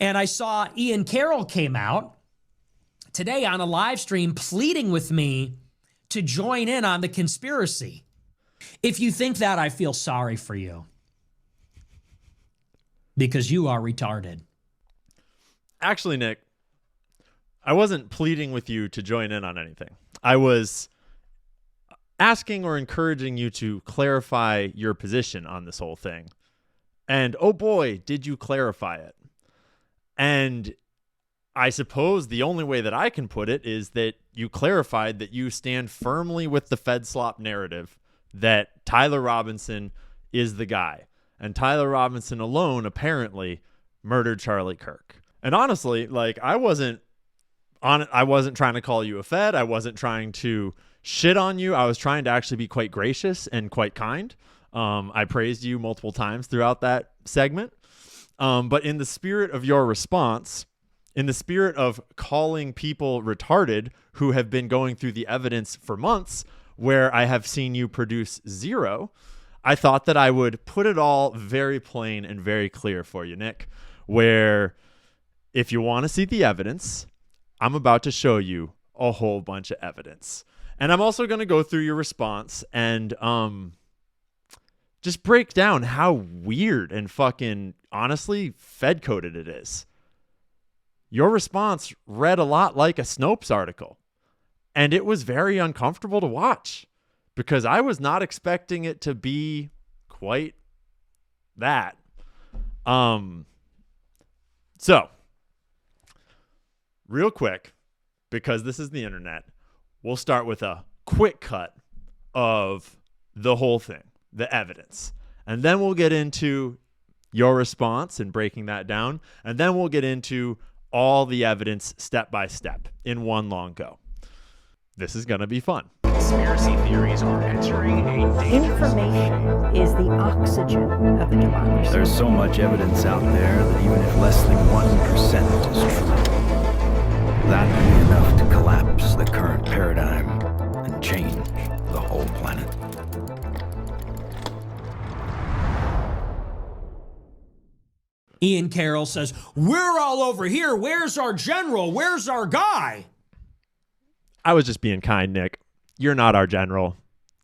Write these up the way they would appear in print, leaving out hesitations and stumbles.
And I saw Ian Carroll came out today on a live stream pleading with me to join in on the conspiracy. If you think that, I feel sorry for you. Because you are retarded. Actually, Nick, I wasn't pleading with you to join in on anything. I was asking or encouraging you to clarify your position on this whole thing. And oh boy, did you clarify it. And I suppose the only way that I can put it is that you clarified that you stand firmly with the Fed slop narrative that Tyler Robinson is the guy. And Tyler Robinson alone apparently murdered Charlie Kirk. And honestly, like I wasn't trying to call you a Fed. I wasn't trying to shit on you. I was trying to actually be quite gracious and quite kind. I praised you multiple times throughout that segment. But in the spirit of your response, in the spirit of calling people retarded who have been going through the evidence for months, where I have seen you produce zero, I thought that I would put it all very plain and very clear for you, Nick, where if you want to see the evidence, I'm about to show you a whole bunch of evidence. And I'm also going to go through your response and just break down how weird and fucking honestly Fed-coded it is. Your response read a lot like a Snopes article, and it was very uncomfortable to watch because I was not expecting it to be quite that. So, real quick, because this is the internet, we'll start with a quick cut of the whole thing, the evidence. And then we'll get into your response and breaking that down. And then we'll get into all the evidence step by step in one long go. This is going to be fun. Conspiracy theories are entering a dangerous... Information is the oxygen of the democracy. There's so much evidence out there that even if less than 1% is true, that would be enough to collapse the current paradigm and change the whole planet. Ian Carroll says, we're all over here. Where's our general? Where's our guy? I was just being kind, Nick. You're not our general.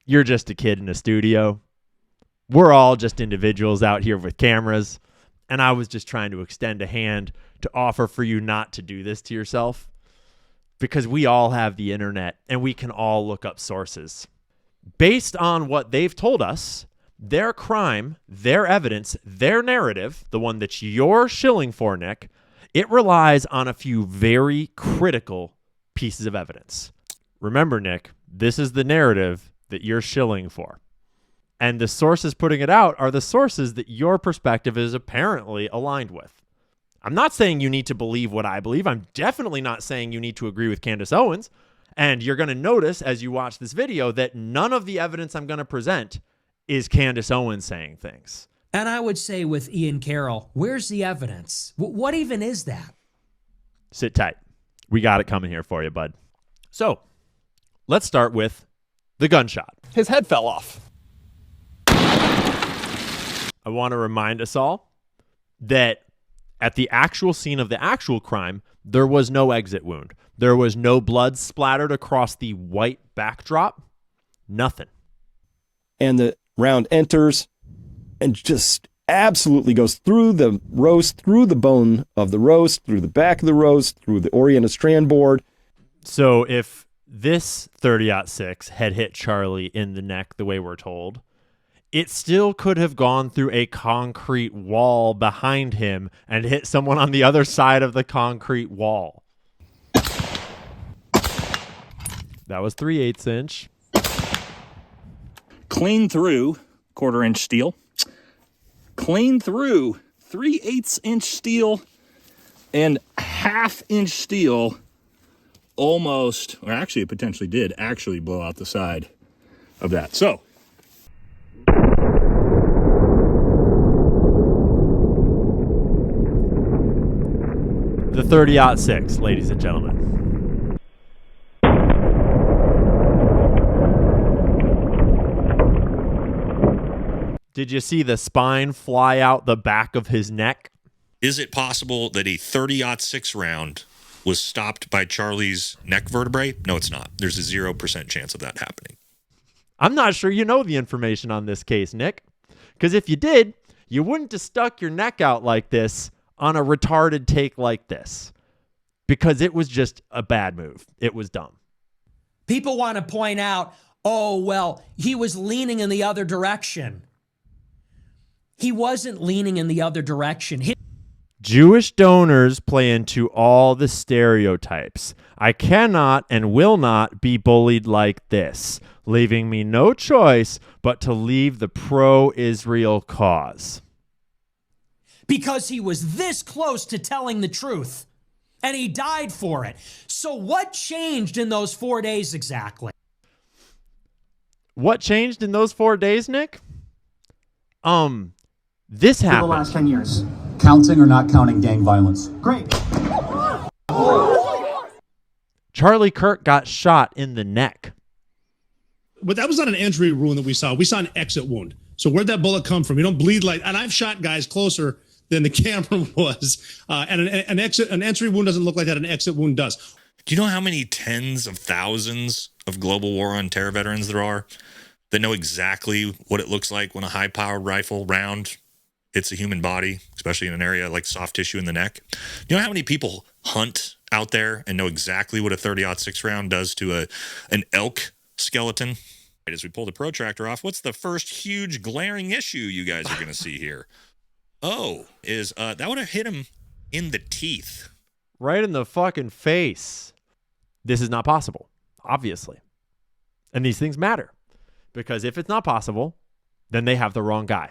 You're just a kid in a studio. We're all just individuals out here with cameras. And I was just trying to extend a hand to offer for you not to do this to yourself. Because we all have the internet and we can all look up sources. Based on what they've told us, their crime, their evidence, their narrative, the one that you're shilling for, Nick, it relies on a few very critical pieces of evidence. Remember, Nick, this is the narrative that you're shilling for. And the sources putting it out are the sources that your perspective is apparently aligned with. I'm not saying you need to believe what I believe. I'm definitely not saying you need to agree with Candace Owens. And you're going to notice as you watch this video that none of the evidence I'm going to present is Candace Owens saying things. And I would say with Ian Carroll, where's the evidence? What even is that? Sit tight. We got it coming here for you, bud. So, let's start with the gunshot. His head fell off. I want to remind us all that at the actual scene of the actual crime, there was no exit wound. There was no blood splattered across the white backdrop. Nothing. And the round enters and just absolutely goes through the roast, through the bone of the roast, through the back of the roast, through the Orienta strand board. So if this 30-06 had hit Charlie in the neck the way we're told, it still could have gone through a concrete wall behind him and hit someone on the other side of the concrete wall. That was 3/8 inch. Clean through 1/4 inch steel. Clean through 3/8 inch steel and 1/2 inch steel. Almost, or actually it potentially did actually blow out the side of that. So the 30-06, ladies and gentlemen. Did you see the spine fly out the back of his neck? Is it possible that a 30-06 round was stopped by Charlie's neck vertebrae? No, it's not. There's a 0% chance of that happening. I'm not sure you know the information on this case, Nick. Because if you did, you wouldn't have stuck your neck out like this on a retarded take like this. Because it was just a bad move. It was dumb. People want to point out, oh, well, he was leaning in the other direction. He wasn't leaning in the other direction. Jewish donors play into all the stereotypes. I cannot and will not be bullied like this, leaving me no choice but to leave the pro-Israel cause. Because he was this close to telling the truth, and he died for it. So what changed in those 4 days exactly? What changed in those 4 days, Nick? This happened. For the last 10 years. Counting or not counting gang violence? Great. Charlie Kirk got shot in the neck. But that was not an entry wound that we saw. We saw an exit wound. So where'd that bullet come from? You don't bleed like, and I've shot guys closer than the camera was. And an entry wound doesn't look like that. An exit wound does. Do you know how many tens of thousands of global war on terror veterans there are that know exactly what it looks like when a high-powered rifle round hits a human body, especially in an area like soft tissue in the neck? You know how many people hunt out there and know exactly what a 30-06 round does to an elk skeleton? As we pull the protractor off, what's the first huge glaring issue you guys are going to see here? Oh, is that would have hit him in the teeth. Right in the fucking face. This is not possible, obviously. And these things matter. Because if it's not possible, then they have the wrong guy.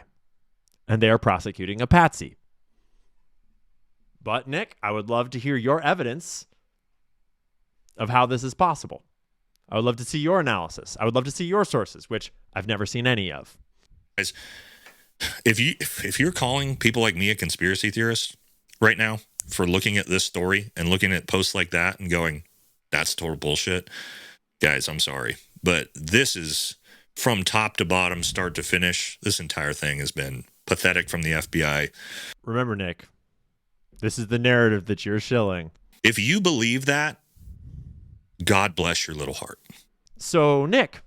And they are prosecuting a patsy. But, Nick, I would love to hear your evidence of how this is possible. I would love to see your analysis. I would love to see your sources, which I've never seen any of. Guys, if you're calling people like me a conspiracy theorist right now for looking at this story and looking at posts like that and going, that's total bullshit, guys, I'm sorry. But this is from top to bottom, start to finish. This entire thing has been pathetic from the FBI. Remember, Nick, this is the narrative that you're shilling. If you believe that, God bless your little heart. So, Nick,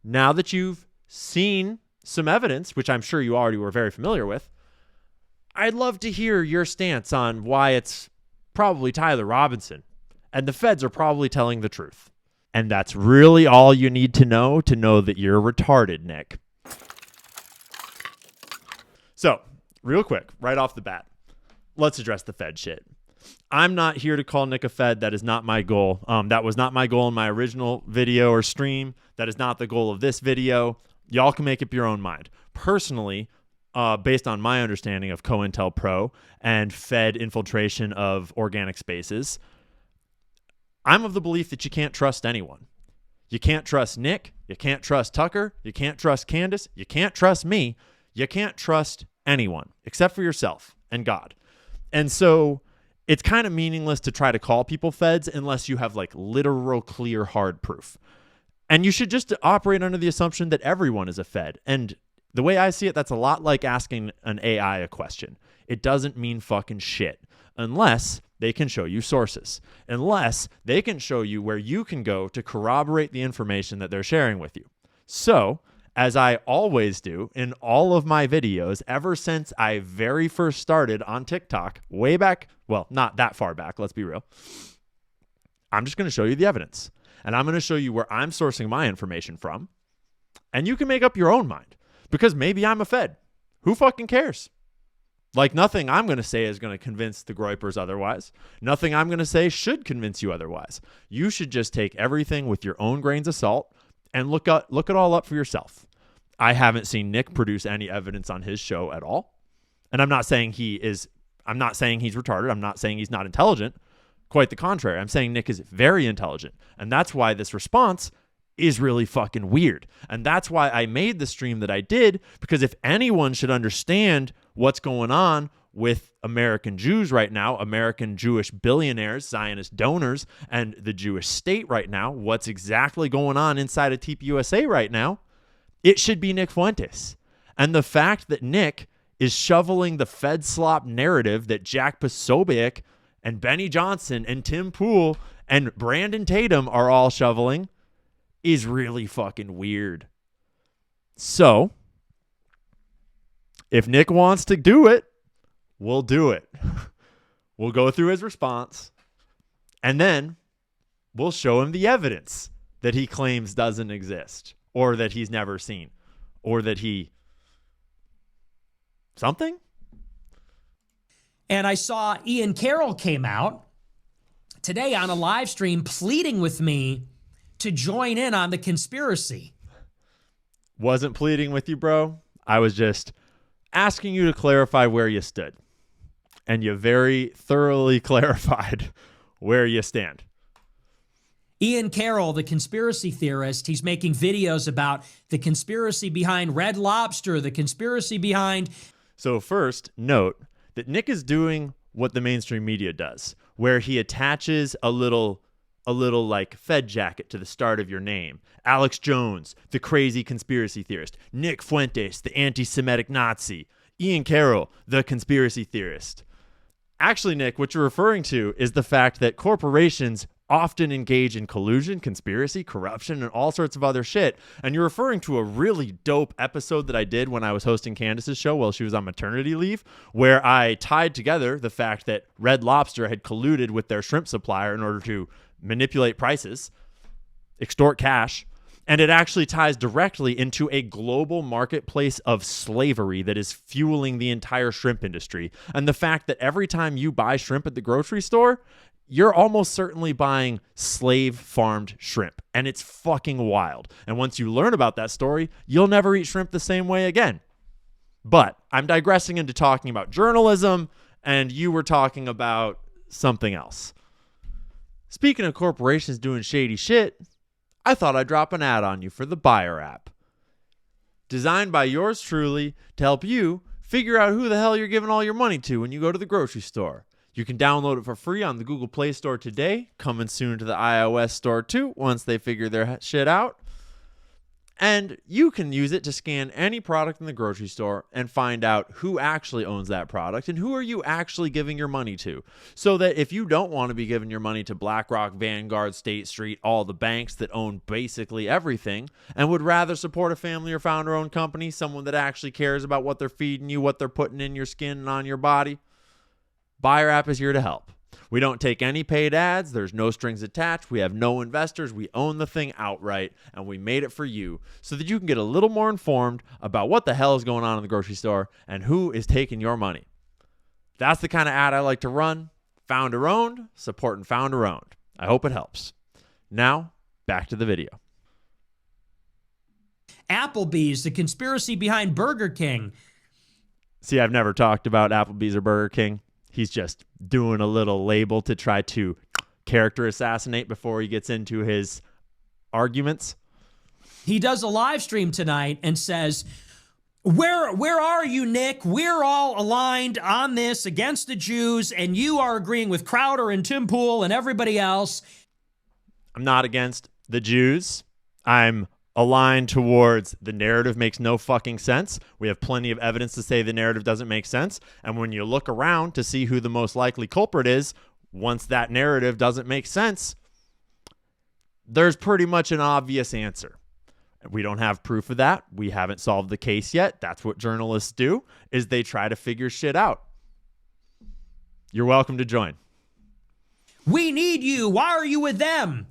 now that you've seen some evidence, which I'm sure you already were very familiar with, I'd love to hear your stance on why it's probably Tyler Robinson, and the feds are probably telling the truth. And that's really all you need to know that you're retarded, Nick. So, real quick, right off the bat, let's address the Fed shit. I'm not here to call Nick a Fed. That is not my goal. That was not my goal in my original video or stream. That is not the goal of this video. Y'all can make up your own mind. Personally, based on my understanding of COINTELPRO and Fed infiltration of organic spaces, I'm of the belief that you can't trust anyone. You can't trust Nick. You can't trust Tucker. You can't trust Candace. You can't trust me. You can't trust anyone except for yourself and God. And so it's kind of meaningless to try to call people feds unless you have like literal, clear, hard proof. And you should just operate under the assumption that everyone is a fed. And the way I see it, that's a lot like asking an AI a question. It doesn't mean fucking shit unless they can show you sources, unless they can show you where you can go to corroborate the information that they're sharing with you. So, as I always do in all of my videos, ever since I very first started on TikTok, way back, well, not that far back, let's be real, I'm just going to show you the evidence. And I'm going to show you where I'm sourcing my information from. And you can make up your own mind. Because maybe I'm a Fed. Who fucking cares? Like, nothing I'm going to say is going to convince the Groypers otherwise. Nothing I'm going to say should convince you otherwise. You should just take everything with your own grains of salt and look it all up for yourself. I haven't seen Nick produce any evidence on his show at all. And I'm not saying he's retarded. I'm not saying he's not intelligent. Quite the contrary. I'm saying Nick is very intelligent. And that's why this response is really fucking weird. And that's why I made the stream that I did, because if anyone should understand what's going on with American Jews right now, American Jewish billionaires, Zionist donors, and the Jewish state right now, what's exactly going on inside of TPUSA right now, it should be Nick Fuentes. And the fact that Nick is shoveling the Fed slop narrative that Jack Posobiec and Benny Johnson and Tim Pool and Brandon Tatum are all shoveling is really fucking weird. So, if Nick wants to do it, we'll do it. We'll go through his response, and then we'll show him the evidence that he claims doesn't exist, or that he's never seen, or that he... something? And I saw Ian Carroll came out today on a live stream pleading with me to join in on the conspiracy. Wasn't pleading with you, bro. I was just asking you to clarify where you stood. And you very thoroughly clarified where you stand. Ian Carroll, the conspiracy theorist, he's making videos about the conspiracy behind Red Lobster, the conspiracy behind... So first, note that Nick is doing what the mainstream media does, where he attaches a little like Fed jacket to the start of your name. Alex Jones, the crazy conspiracy theorist. Nick Fuentes, the anti-Semitic Nazi. Ian Carroll, the conspiracy theorist. Actually, Nick, what you're referring to is the fact that corporations often engage in collusion, conspiracy, corruption, and all sorts of other shit. And you're referring to a really dope episode that I did when I was hosting Candace's show while she was on maternity leave, where I tied together the fact that Red Lobster had colluded with their shrimp supplier in order to manipulate prices, extort cash, and it actually ties directly into a global marketplace of slavery that is fueling the entire shrimp industry. And the fact that every time you buy shrimp at the grocery store, you're almost certainly buying slave farmed shrimp. And it's fucking wild. And once you learn about that story, you'll never eat shrimp the same way again. But I'm digressing into talking about journalism, and you were talking about something else. Speaking of corporations doing shady shit, I thought I'd drop an ad on you for the Buyer app. Designed by yours truly to help you figure out who the hell you're giving all your money to when you go to the grocery store. You can download it for free on the Google Play Store today, coming soon to the iOS store too once they figure their shit out. And you can use it to scan any product in the grocery store and find out who actually owns that product and who are you actually giving your money to. So that if you don't want to be giving your money to BlackRock, Vanguard, State Street, all the banks that own basically everything, and would rather support a family or founder-owned company, someone that actually cares about what they're feeding you, what they're putting in your skin and on your body, Buyer app is here to help. We don't take any paid ads. There's no strings attached. We have no investors. We own the thing outright, and we made it for you so that you can get a little more informed about what the hell is going on in the grocery store and who is taking your money. That's the kind of ad I like to run. Founder-owned, supporting founder-owned. I hope it helps. Now, back to the video. Applebee's, the conspiracy behind Burger King. See, I've never talked about Applebee's or Burger King. He's just doing a little label to try to character assassinate before he gets into his arguments. He does a live stream tonight and says, where are you, Nick? We're all aligned on this against the Jews, and you are agreeing with Crowder and Tim Pool and everybody else. I'm not against the Jews. I'm aligned towards the narrative makes no fucking sense. We have plenty of evidence to say the narrative doesn't make sense. And when you look around to see who the most likely culprit is, once that narrative doesn't make sense, there's pretty much an obvious answer. We don't have proof of that. We haven't solved the case yet. That's what journalists do, is they try to figure shit out. You're welcome to join. We need you. Why are you with them?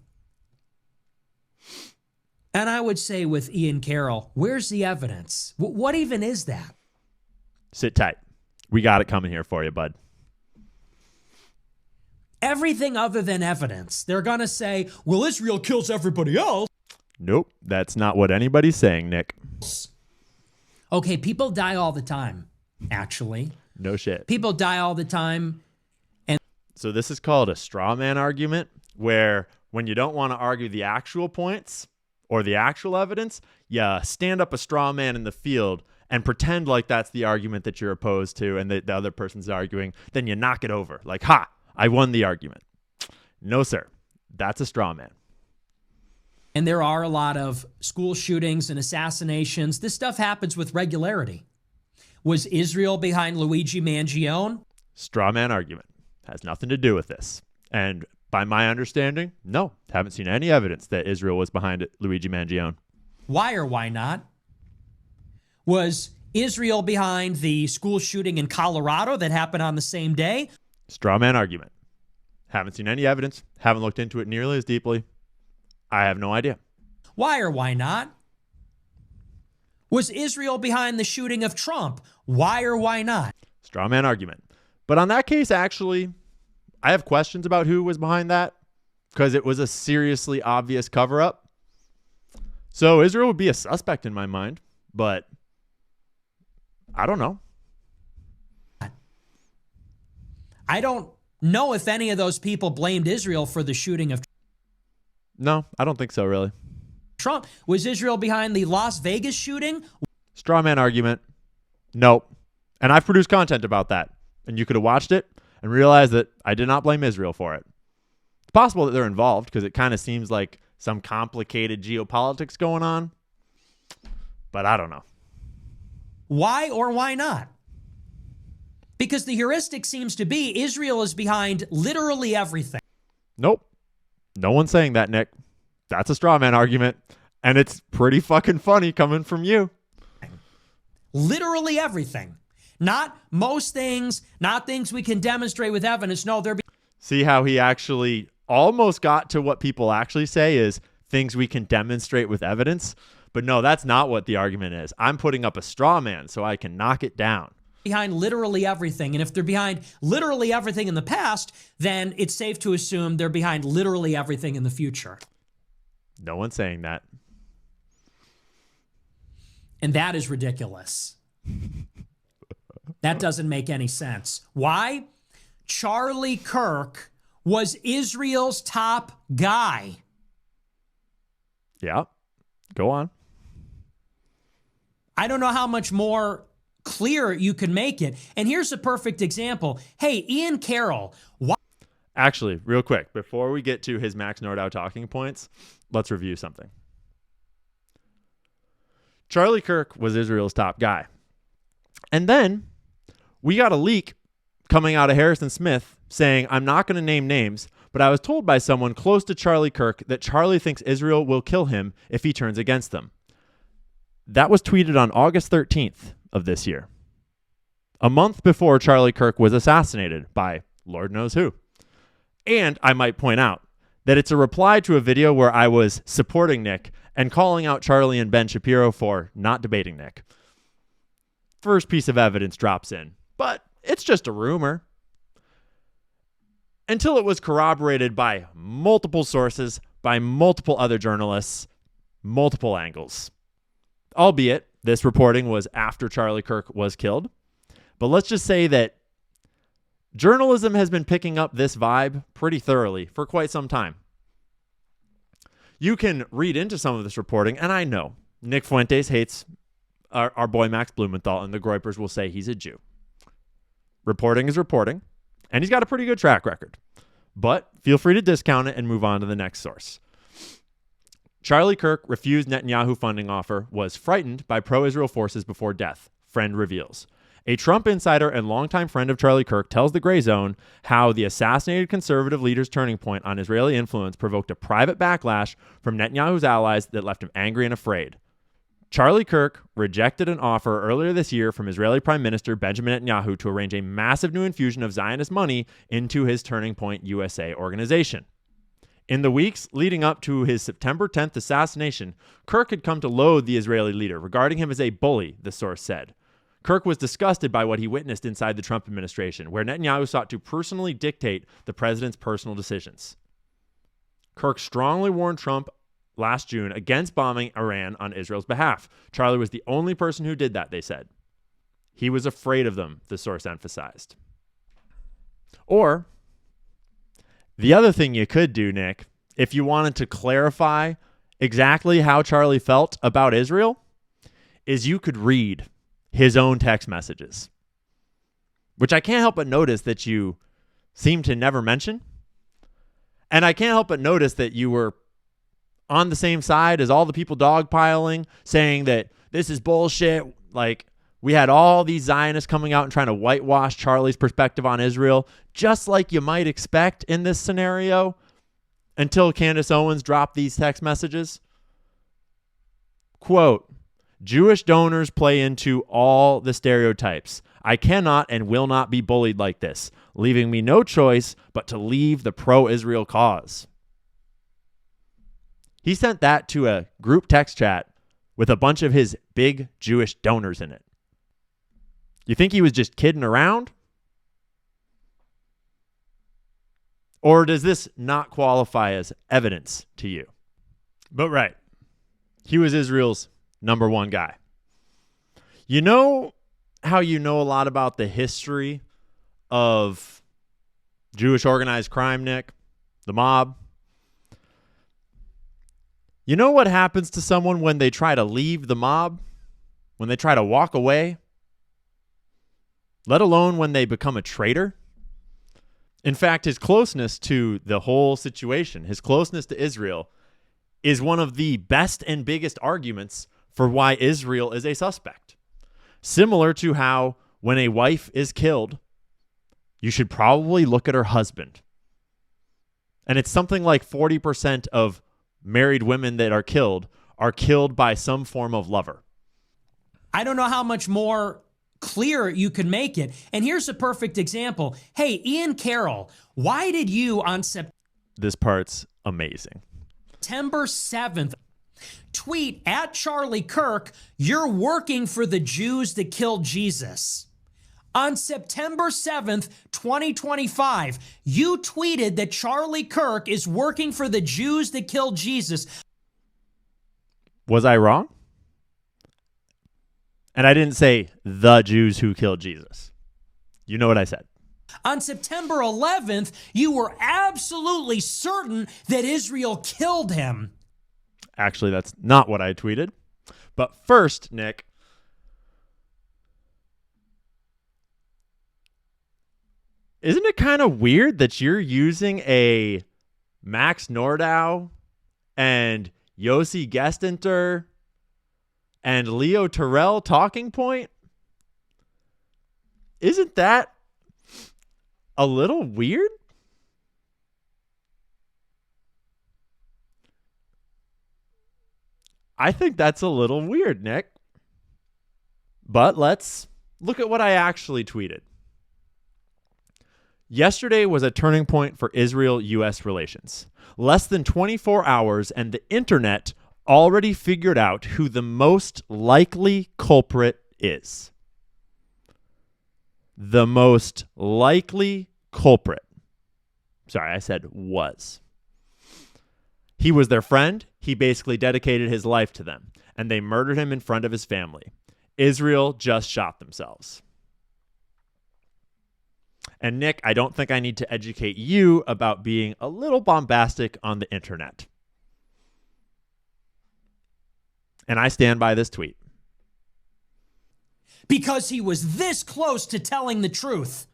And I would say with Ian Carroll, where's the evidence? What even is that? Sit tight. We got it coming here for you, bud. Everything other than evidence. They're going to say, well, Israel kills everybody else. Nope, that's not what anybody's saying, Nick. Okay, people die all the time, actually. No shit. People die all the time. And so this is called a straw man argument, where when you don't want to argue the actual points or the actual evidence, you stand up a straw man in the field and pretend like that's the argument that you're opposed to and that the other person's arguing. Then you knock it over. Like, ha, I won the argument. No, sir. That's a straw man. And there are a lot of school shootings and assassinations. This stuff happens with regularity. Was Israel behind Luigi Mangione? Straw man argument. Has nothing to do with this. And by my understanding, no, haven't seen any evidence that Israel was behind Luigi Mangione. Why or why not? Was Israel behind the school shooting in Colorado that happened on the same day? Straw man argument. Haven't seen any evidence. Haven't looked into it nearly as deeply. I have no idea. Why or why not? Was Israel behind the shooting of Trump? Why or why not? Straw man argument. But on that case, actually, I have questions about who was behind that because it was a seriously obvious cover-up. So Israel would be a suspect in my mind, but I don't know. I don't know if any of those people blamed Israel for the shooting of No, I don't think so, really. Trump. Was Israel behind the Las Vegas shooting? Straw man argument. Nope. And I've produced content about that. And you could have watched it and realized that I did not blame Israel for it. It's possible that they're involved because it kind of seems like some complicated geopolitics going on. But I don't know. Why or why not? Because the heuristic seems to be Israel is behind literally everything. Nope. No one's saying that, Nick. That's a straw man argument. And it's pretty fucking funny coming from you. Literally everything. Not most things, not things we can demonstrate with evidence. No, they're See how he actually almost got to what people actually say is things we can demonstrate with evidence. But no, that's not what the argument is. I'm putting up a straw man so I can knock it down. Behind literally everything. And if they're behind literally everything in the past, then it's safe to assume they're behind literally everything in the future. No one's saying that. And that is ridiculous. That doesn't make any sense. Why? Charlie Kirk was Israel's top guy. Yeah. Go on. I don't know how much more clear you can make it. And here's a perfect example. Hey, Ian Carroll. Why? Actually, real quick, before we get to his Max Nordau talking points, let's review something. Charlie Kirk was Israel's top guy. And then we got a leak coming out of Harrison Smith saying, I'm not going to name names, but I was told by someone close to Charlie Kirk that Charlie thinks Israel will kill him if he turns against them. That was tweeted on August 13th of this year, a month before Charlie Kirk was assassinated by Lord knows who. And I might point out that it's a reply to a video where I was supporting Nick and calling out Charlie and Ben Shapiro for not debating Nick. First piece of evidence drops in, but it's just a rumor. Until it was corroborated by multiple sources, by multiple other journalists, multiple angles. Albeit, this reporting was after Charlie Kirk was killed. But let's just say that journalism has been picking up this vibe pretty thoroughly for quite some time. You can read into some of this reporting, and I know Nick Fuentes hates our boy Max Blumenthal, and the Groypers will say he's a Jew. Reporting is reporting, and he's got a pretty good track record. But feel free to discount it and move on to the next source. Charlie Kirk refused Netanyahu funding offer, was frightened by pro-Israel forces before death, friend reveals. A Trump insider and longtime friend of Charlie Kirk tells the Gray Zone how the assassinated conservative leader's turning point on Israeli influence provoked a private backlash from Netanyahu's allies that left him angry and afraid. Charlie Kirk rejected an offer earlier this year from Israeli Prime Minister Benjamin Netanyahu to arrange a massive new infusion of Zionist money into his Turning Point USA organization. In the weeks leading up to his September 10th assassination, Kirk had come to loathe the Israeli leader, regarding him as a bully, the source said. Kirk was disgusted by what he witnessed inside the Trump administration, where Netanyahu sought to personally dictate the president's personal decisions. Kirk strongly warned Trump last June against bombing Iran on Israel's behalf. Charlie was the only person who did that, they said. He was afraid of them, the source emphasized. Or, the other thing you could do, Nick, if you wanted to clarify exactly how Charlie felt about Israel, is you could read his own text messages, which I can't help but notice that you seem to never mention. And I can't help but notice that you were on the same side as all the people dogpiling, saying that this is bullshit. Like, We had all these Zionists coming out and trying to whitewash Charlie's perspective on Israel, just like you might expect in this scenario, until Candace Owens dropped these text messages. Quote, Jewish donors play into all the stereotypes. I cannot and will not be bullied like this, leaving me no choice but to leave the pro-Israel cause. He sent that to a group text chat with a bunch of his big Jewish donors in it. You think he was just kidding around? Or does this not qualify as evidence to you? But right, he was Israel's number one guy. You know how you know a lot about the history of Jewish organized crime, Nick? The mob? You know what happens to someone when they try to leave the mob? When they try to walk away? Let alone when they become a traitor? In fact, his closeness to the whole situation, his closeness to Israel, is one of the best and biggest arguments for why Israel is a suspect. Similar to how when a wife is killed, you should probably look at her husband. And it's something like 40% of married women that are killed by some form of lover. I don't know how much more clear you could make it. And here's a perfect example. Hey, Ian Carroll, why did you on This part's amazing. September 7th tweet at Charlie Kirk, you're working for the Jews that killed Jesus? On September 7th, 2025, you tweeted that Charlie Kirk is working for the Jews that killed Jesus. Was I wrong? And I didn't say the Jews who killed Jesus. You know what I said. On September 11th, you were absolutely certain that Israel killed him. Actually, that's not what I tweeted. But first, Nick, isn't it kind of weird that you're using a Max Nordau and Yossi Gestinter and Leo Terrell talking point? Isn't that a little weird? I think that's a little weird, Nick. But let's look at what I actually tweeted. Yesterday was a turning point for Israel-U.S. relations. Less than 24 hours and the internet already figured out who the most likely culprit is. The most likely culprit. Sorry, I said was. He was their friend. He basically dedicated his life to them, and they murdered him in front of his family. Israel just shot themselves. And Nick, I don't think I need to educate you about being a little bombastic on the internet. And I stand by this tweet. Because he was this close to telling the truth,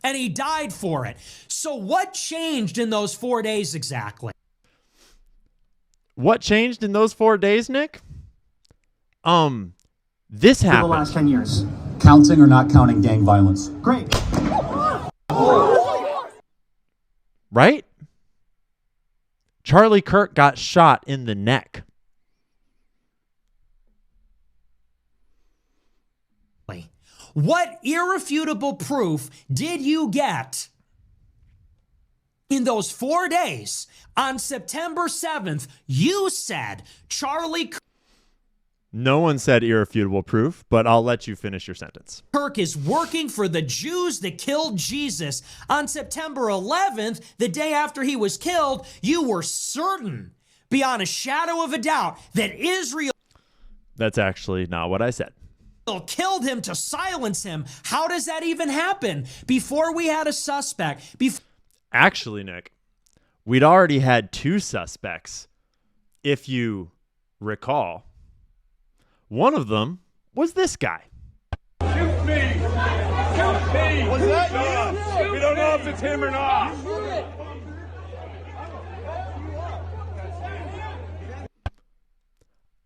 and he died for it. So what changed in those 4 days exactly? What changed in those 4 days, Nick? This happened. For the last 10 years. Counting or not counting gang violence? Great. Right? Charlie Kirk got shot in the neck. What irrefutable proof did you get in those 4 days? On September 7th, you said Charlie No one said irrefutable proof, but I'll let you finish your sentence. Kirk is working for the Jews that killed Jesus. On September 11th, the day after he was killed, you were certain, beyond a shadow of a doubt, that Israel That's actually not what I said. killed him to silence him. How does that even happen? Before we had a suspect. Actually, Nick, we'd already had two suspects, if you recall. One of them was this guy. Shoot me! Shoot me! Was that you? We don't know if it's him or not.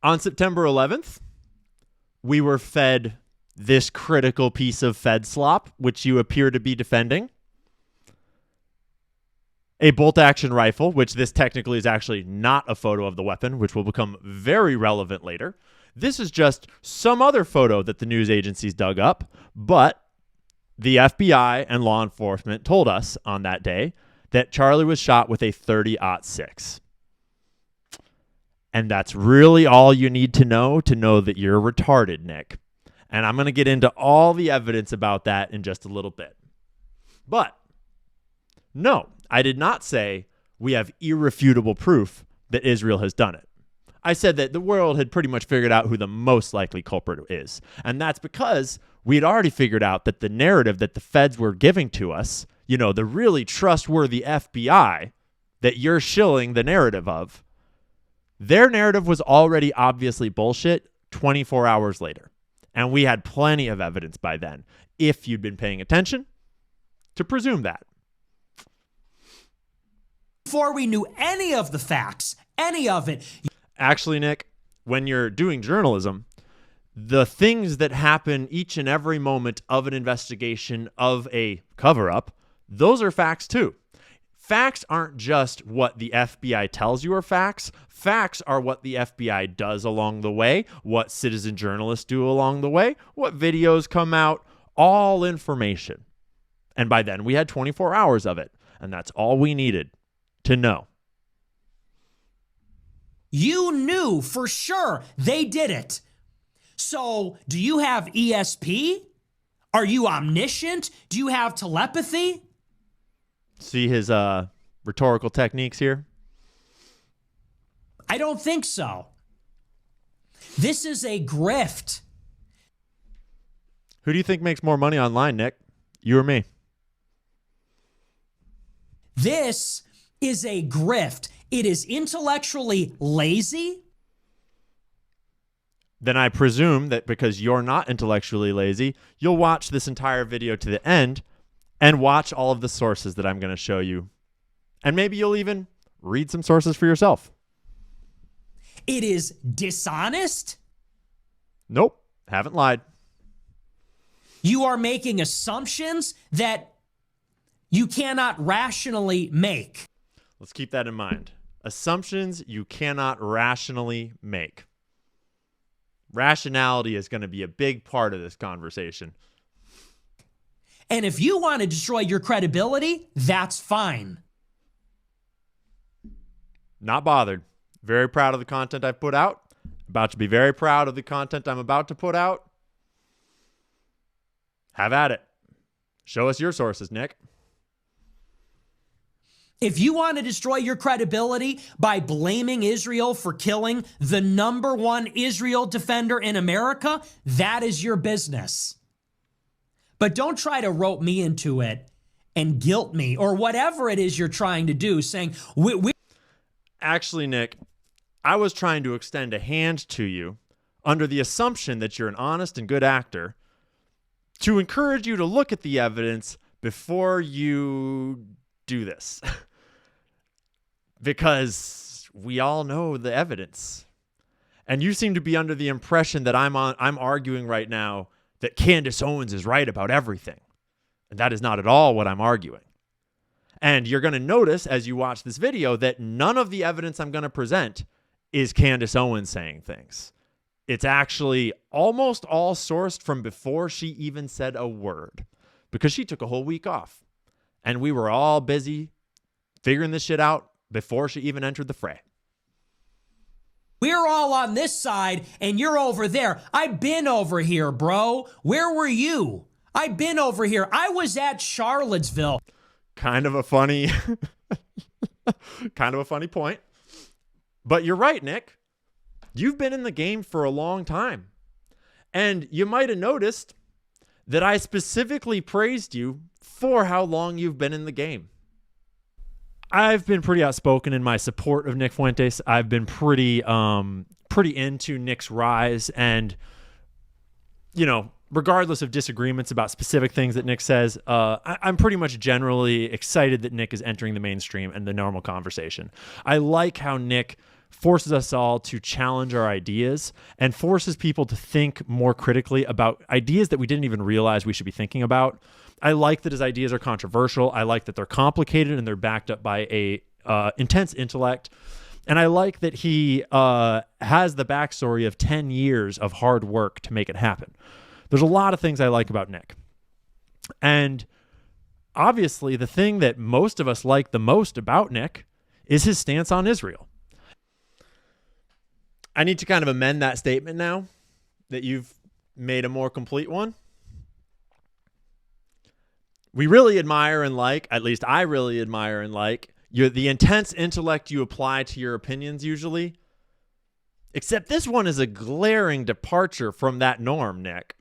On September 11th, we were fed this critical piece of Fed slop, which you appear to be defending. A bolt-action rifle, which this technically is actually not a photo of the weapon, which will become very relevant later. This is just some other photo that the news agencies dug up, but the FBI and law enforcement told us on that day that Charlie was shot with a 30-06. And that's really all you need to know that you're retarded, Nick. And I'm going to get into all the evidence about that in just a little bit. But no, I did not say we have irrefutable proof that Israel has done it. I said that the world had pretty much figured out who the most likely culprit is. And that's because we had already figured out that the narrative that the feds were giving to us, you know, the really trustworthy FBI that you're shilling the narrative of, their narrative was already obviously bullshit 24 hours later. And we had plenty of evidence by then, if you'd been paying attention, to presume that. Before we knew any of the facts, any of it. Actually, Nick, when you're doing journalism, the things that happen each and every moment of an investigation, of a cover-up, those are facts too. Facts aren't just what the FBI tells you are facts. Facts are what the FBI does along the way, what citizen journalists do along the way, what videos come out, all information. And by then, we had 24 hours of it, and that's all we needed to know. You knew for sure they did it. So, do you have ESP? Are you omniscient? Do you have telepathy? See his rhetorical techniques here? I don't think so. This is a grift. Who do you think makes more money online, Nick? You or me? This is a grift. It is intellectually lazy. Then I presume that because you're not intellectually lazy, you'll watch this entire video to the end and watch all of the sources that I'm going to show you. And maybe you'll even read some sources for yourself. It is dishonest. Nope, haven't lied. You are making assumptions that you cannot rationally make. Let's keep that in mind. Assumptions you cannot rationally make. Rationality is going to be a big part of this conversation. And if you want to destroy your credibility, that's fine. Not bothered. Very proud of the content I've put out. About to be very proud of the content I'm about to put out. Have at it. Show us your sources, Nick. If you want to destroy your credibility by blaming Israel for killing the #1 Israel defender in America, that is your business. But don't try to rope me into it and guilt me or whatever it is you're trying to do, saying, Actually, Nick, I was trying to extend a hand to you under the assumption that you're an honest and good actor to encourage you to look at the evidence before you do this. Because we all know the evidence. And you seem to be under the impression that I'm arguing right now that Candace Owens is right about everything. And that is not at all what I'm arguing. And you're going to notice as you watch this video that none of the evidence I'm going to present is Candace Owens saying things. It's actually almost all sourced from before she even said a word, because she took a whole week off. And we were all busy figuring this shit out before she even entered the fray. We're all on this side and you're over there. I've been over here, bro. Where were you? I've been over here. I was at Charlottesville. Kind of a funny point. But you're right, Nick. You've been in the game for a long time. And you might have noticed that I specifically praised you for how long you've been in the game. I've been pretty outspoken in my support of Nick Fuentes. I've been pretty into Nick's rise, and regardless of disagreements about specific things that Nick says, I'm pretty much generally excited that Nick is entering the mainstream and the normal conversation. I like how Nick forces us all to challenge our ideas and forces people to think more critically about ideas that we didn't even realize we should be thinking about. I like that his ideas are controversial. I like that they're complicated and they're backed up by a intense intellect. And I like that he has the backstory of 10 years of hard work to make it happen. There's a lot of things I like about Nick. And obviously, the thing that most of us like the most about Nick is his stance on Israel. I need to kind of amend that statement now that you've made a more complete one. We really admire and like, at least I really admire and like, the intense intellect you apply to your opinions usually. Except this one is a glaring departure from that norm, Nick.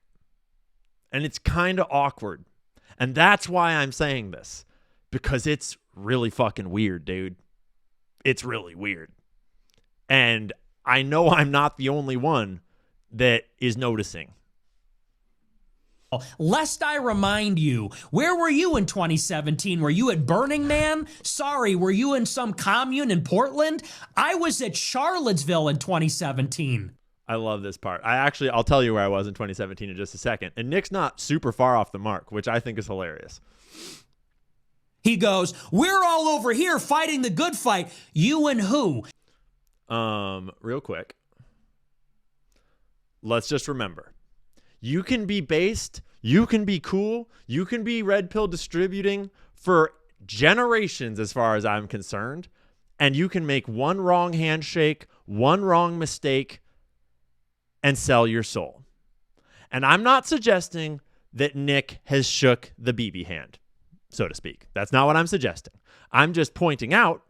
And it's kind of awkward. And that's why I'm saying this. Because it's really fucking weird, dude. It's really weird. And I know I'm not the only one that is noticing. Lest I remind you, where were you in 2017? Were you at Burning Man? Sorry, were you in some commune in Portland? I was at Charlottesville in 2017. I love this part. I'll tell you where I was in 2017 in just a second. And Nick's not super far off the mark, which I think is hilarious. He goes, we're all over here fighting the good fight. You and who? Real quick. Let's just remember. You can be based, you can be cool, you can be red pill distributing for generations as far as I'm concerned, and you can make one wrong handshake, one wrong mistake, and sell your soul. And I'm not suggesting that Nick has shook the BB hand, so to speak. That's not what I'm suggesting. I'm just pointing out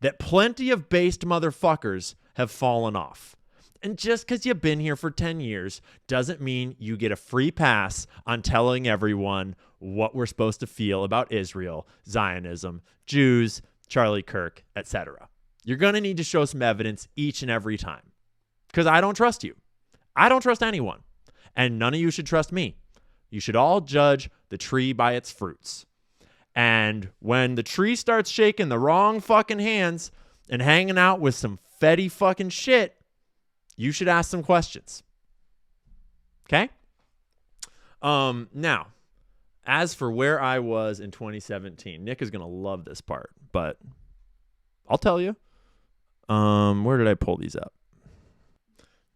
that plenty of based motherfuckers have fallen off. And just because you've been here for 10 years doesn't mean you get a free pass on telling everyone what we're supposed to feel about Israel, Zionism, Jews, Charlie Kirk, etc. You're going to need to show some evidence each and every time. Because I don't trust you. I don't trust anyone. And none of you should trust me. You should all judge the tree by its fruits. And when the tree starts shaking the wrong fucking hands and hanging out with some fetty fucking shit, you should ask some questions. Okay? Now, as for where I was in 2017, Nick is going to love this part, but I'll tell you. Where did I pull these up?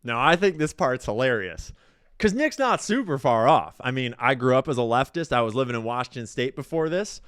Now, I think this part's hilarious because Nick's not super far off. I mean, I grew up as a leftist. I was living in Washington State before this.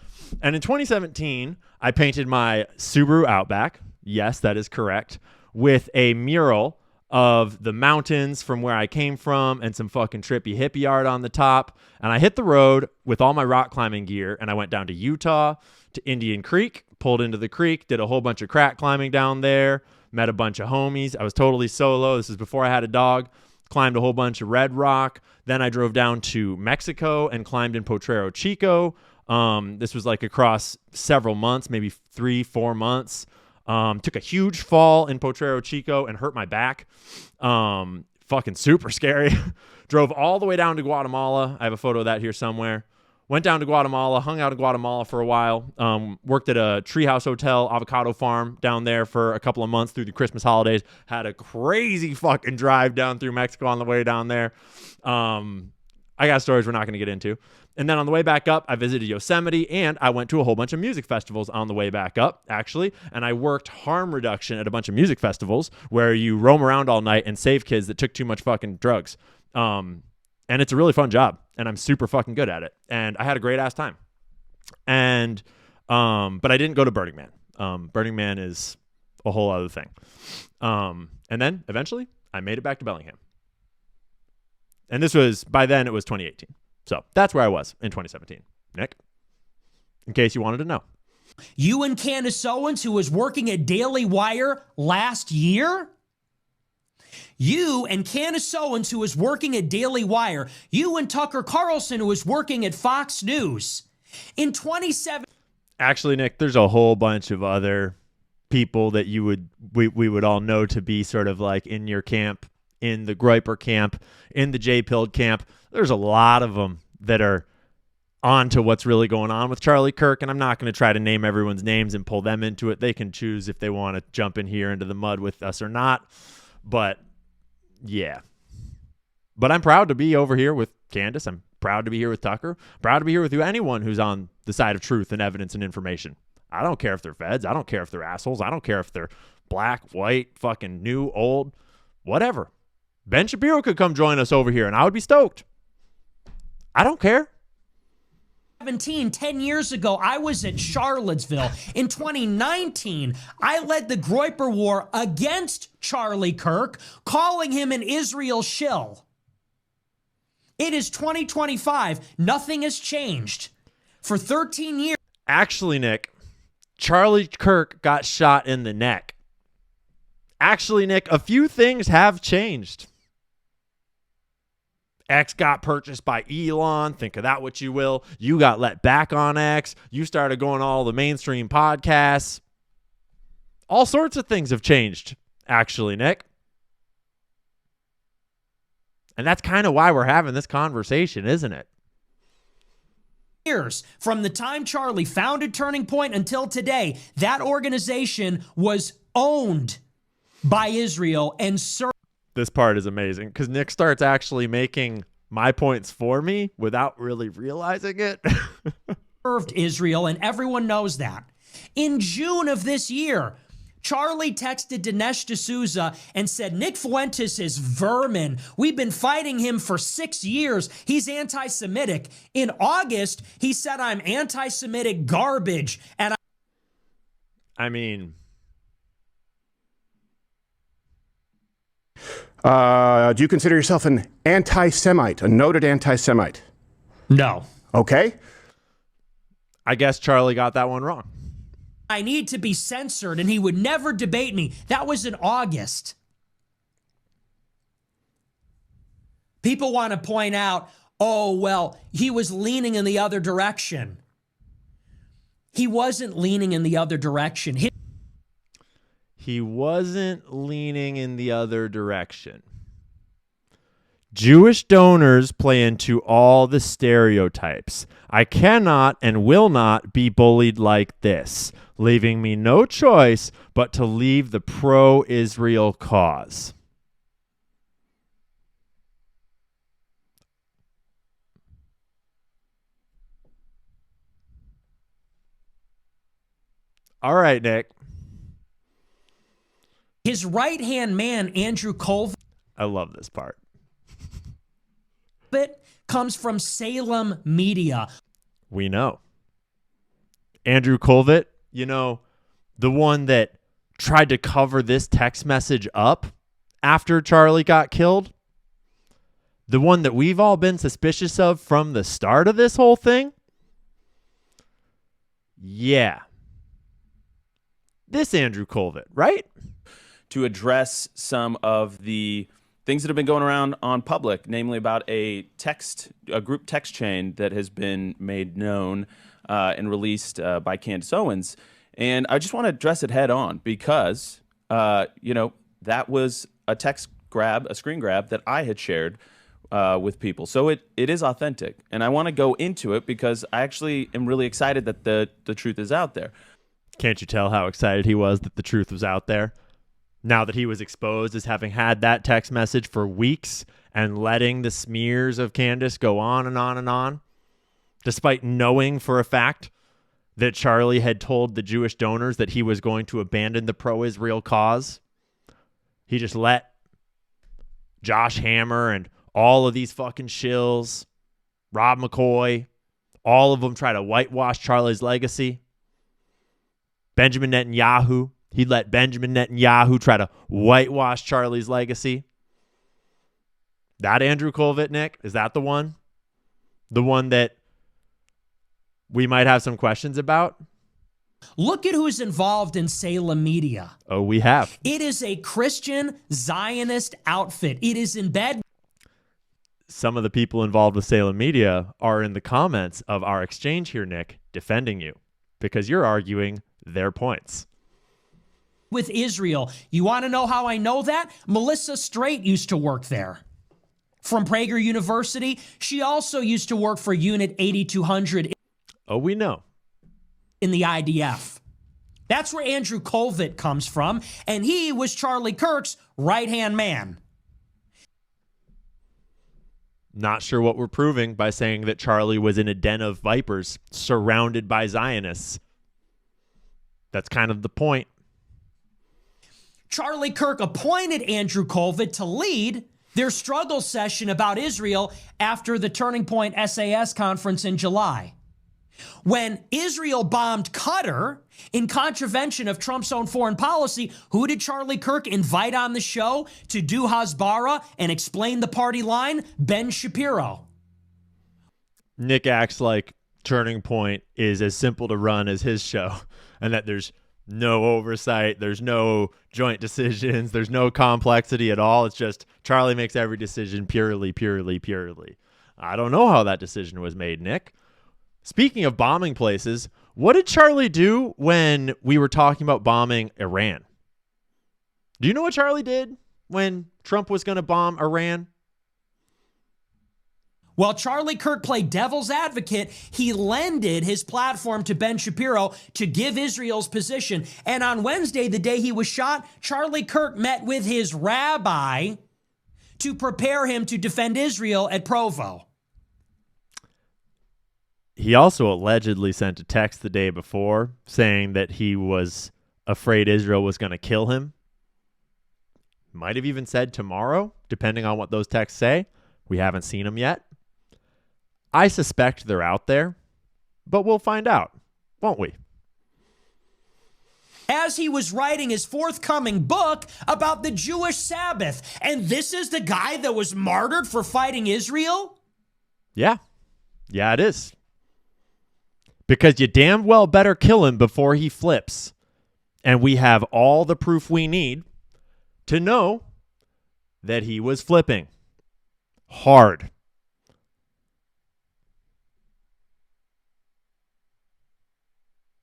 And in 2017, I painted my Subaru Outback. Yes, that is correct. With a mural of the mountains from where I came from and some fucking trippy hippie art on the top. And I hit the road with all my rock climbing gear and I went down to Utah, to Indian Creek, pulled into the creek, did a whole bunch of crack climbing down there, met a bunch of homies. I was totally solo. This is before I had a dog. Climbed a whole bunch of red rock. Then I drove down to Mexico and climbed in Potrero Chico. This was like across several months, maybe 3-4 months. Took a huge fall in Potrero Chico and hurt my back. Fucking super scary. Drove all the way down to Guatemala. I have a photo of that here somewhere. Went down to Guatemala, hung out in Guatemala for a while. Worked at a treehouse hotel, avocado farm down there for a couple of months through the Christmas holidays. Had a crazy fucking drive down through Mexico on the way down there. I got stories we're not going to get into. And then on the way back up, I visited Yosemite, and I went to a whole bunch of music festivals on the way back up, actually. And I worked harm reduction at a bunch of music festivals where you roam around all night and save kids that took too much fucking drugs. And it's a really fun job, and I'm super fucking good at it. And I had a great ass time. And but I didn't go to Burning Man. Burning Man is a whole other thing. And then eventually I made it back to Bellingham. And by then it was 2018. So that's where I was in 2017. Nick, in case you wanted to know. You and Candace Owens, who was working at Daily Wire last year? You and Candace Owens, who was working at Daily Wire. You and Tucker Carlson, who was working at Fox News. In 2017... Actually, Nick, there's a whole bunch of other people that we would all know to be sort of like in your camp, in the Groiper camp, in the J-Pilled camp. There's a lot of them that are on to what's really going on with Charlie Kirk, and I'm not going to try to name everyone's names and pull them into it. They can choose if they want to jump in here into the mud with us or not. But yeah. But I'm proud to be over here with Candace. I'm proud to be here with Tucker. Proud to be here with you, anyone who's on the side of truth and evidence and information. I don't care if they're feds. I don't care if they're assholes. I don't care if they're black, white, fucking new, old, whatever. Ben Shapiro could come join us over here, and I would be stoked. I don't care. 10 years ago, I was at Charlottesville. In 2019, I led the Groyper War against Charlie Kirk, calling him an Israel shill. It is 2025. Nothing has changed. For 13 years. Actually, Nick, Charlie Kirk got shot in the neck. Actually, Nick, a few things have changed. X got purchased by Elon. Think of that what you will. You got let back on X. You started going all the mainstream podcasts. All sorts of things have changed, actually, Nick. And that's kind of why we're having this conversation, isn't it? Years from the time Charlie founded Turning Point until today, that organization was owned by Israel and served. This part is amazing because Nick starts actually making my points for me without really realizing it. Served Israel, and everyone knows that. In June of this year, Charlie texted Dinesh D'Souza and said, Nick Fuentes is vermin. We've been fighting him for 6 years. He's anti-Semitic. In August, he said, I'm anti-Semitic garbage. And I mean... do you consider yourself an anti-Semite, a noted anti-Semite? No. Okay. I guess Charlie got that one wrong. I need to be censored, and he would never debate me. That was in August. People want to point out, oh, well, he was leaning in the other direction. He wasn't leaning in the other direction. He wasn't leaning in the other direction. Jewish donors play into all the stereotypes. I cannot and will not be bullied like this, leaving me no choice but to leave the pro-Israel cause. All right, Nick. His right-hand man, Andrew Colvin. I love this part. It comes from Salem Media. We know. Andrew Colvin, you know, the one that tried to cover this text message up after Charlie got killed. The one that we've all been suspicious of from the start of this whole thing. Yeah. This Andrew Colvin, right? To address some of the things that have been going around on public, namely about a group text chain that has been made known and released by Candace Owens. And I just want to address it head on because, that was a screen grab that I had shared with people. So it is authentic. And I want to go into it because I actually am really excited that the truth is out there. Can't you tell how excited he was that the truth was out there? Now that he was exposed as having had that text message for weeks and letting the smears of Candace go on and on and on, despite knowing for a fact that Charlie had told the Jewish donors that he was going to abandon the pro-Israel cause, he just let Josh Hammer and all of these fucking shills, Rob McCoy, all of them try to whitewash Charlie's legacy. Benjamin Netanyahu, he'd let Benjamin Netanyahu try to whitewash Charlie's legacy. That Andrew Colvin, Nick, is that the one? The one that we might have some questions about? Look at who's involved in Salem Media. Oh, we have. It is a Christian Zionist outfit. It is in bed. Some of the people involved with Salem Media are in the comments of our exchange here, Nick, defending you because you're arguing their points. With Israel. You want to know how I know that? Melissa Straight used to work there. from Prager University. She also used to work for Unit 8200 Oh, we know. in the IDF. That's where Andrew Colvett comes from, and he was Charlie Kirk's right-hand man. Not sure what we're proving by saying that Charlie was in a den of vipers surrounded by Zionists. That's kind of the point. Charlie Kirk appointed Andrew Colvett to lead their struggle session about Israel after the Turning Point SAS conference in July. When Israel bombed Qatar in contravention of Trump's own foreign policy, who did Charlie Kirk invite on the show to do Hasbara and explain the party line? Ben Shapiro. Nick acts like Turning Point is as simple to run as his show, and that there's no oversight, there's no joint decisions, there's no complexity at all. It's just Charlie makes every decision purely. I don't know how that decision was made, Nick. Speaking of bombing places, what did Charlie do when we were talking about bombing Iran? Do you know what Charlie did when Trump was going to bomb Iran? While Charlie Kirk played devil's advocate, he lended his platform to Ben Shapiro to give Israel's position. And on Wednesday, the day he was shot, Charlie Kirk met with his rabbi to prepare him to defend Israel at Provo. He also allegedly sent a text the day before saying that he was afraid Israel was going to kill him. Might have even said tomorrow, depending on what those texts say. We haven't seen them yet. I suspect they're out there, but we'll find out, won't we? As he was writing his forthcoming book about the Jewish Sabbath. And this is the guy that was martyred for fighting Israel? Yeah, it is. Because you damn well better kill him before he flips. And we have all the proof we need to know that he was flipping hard.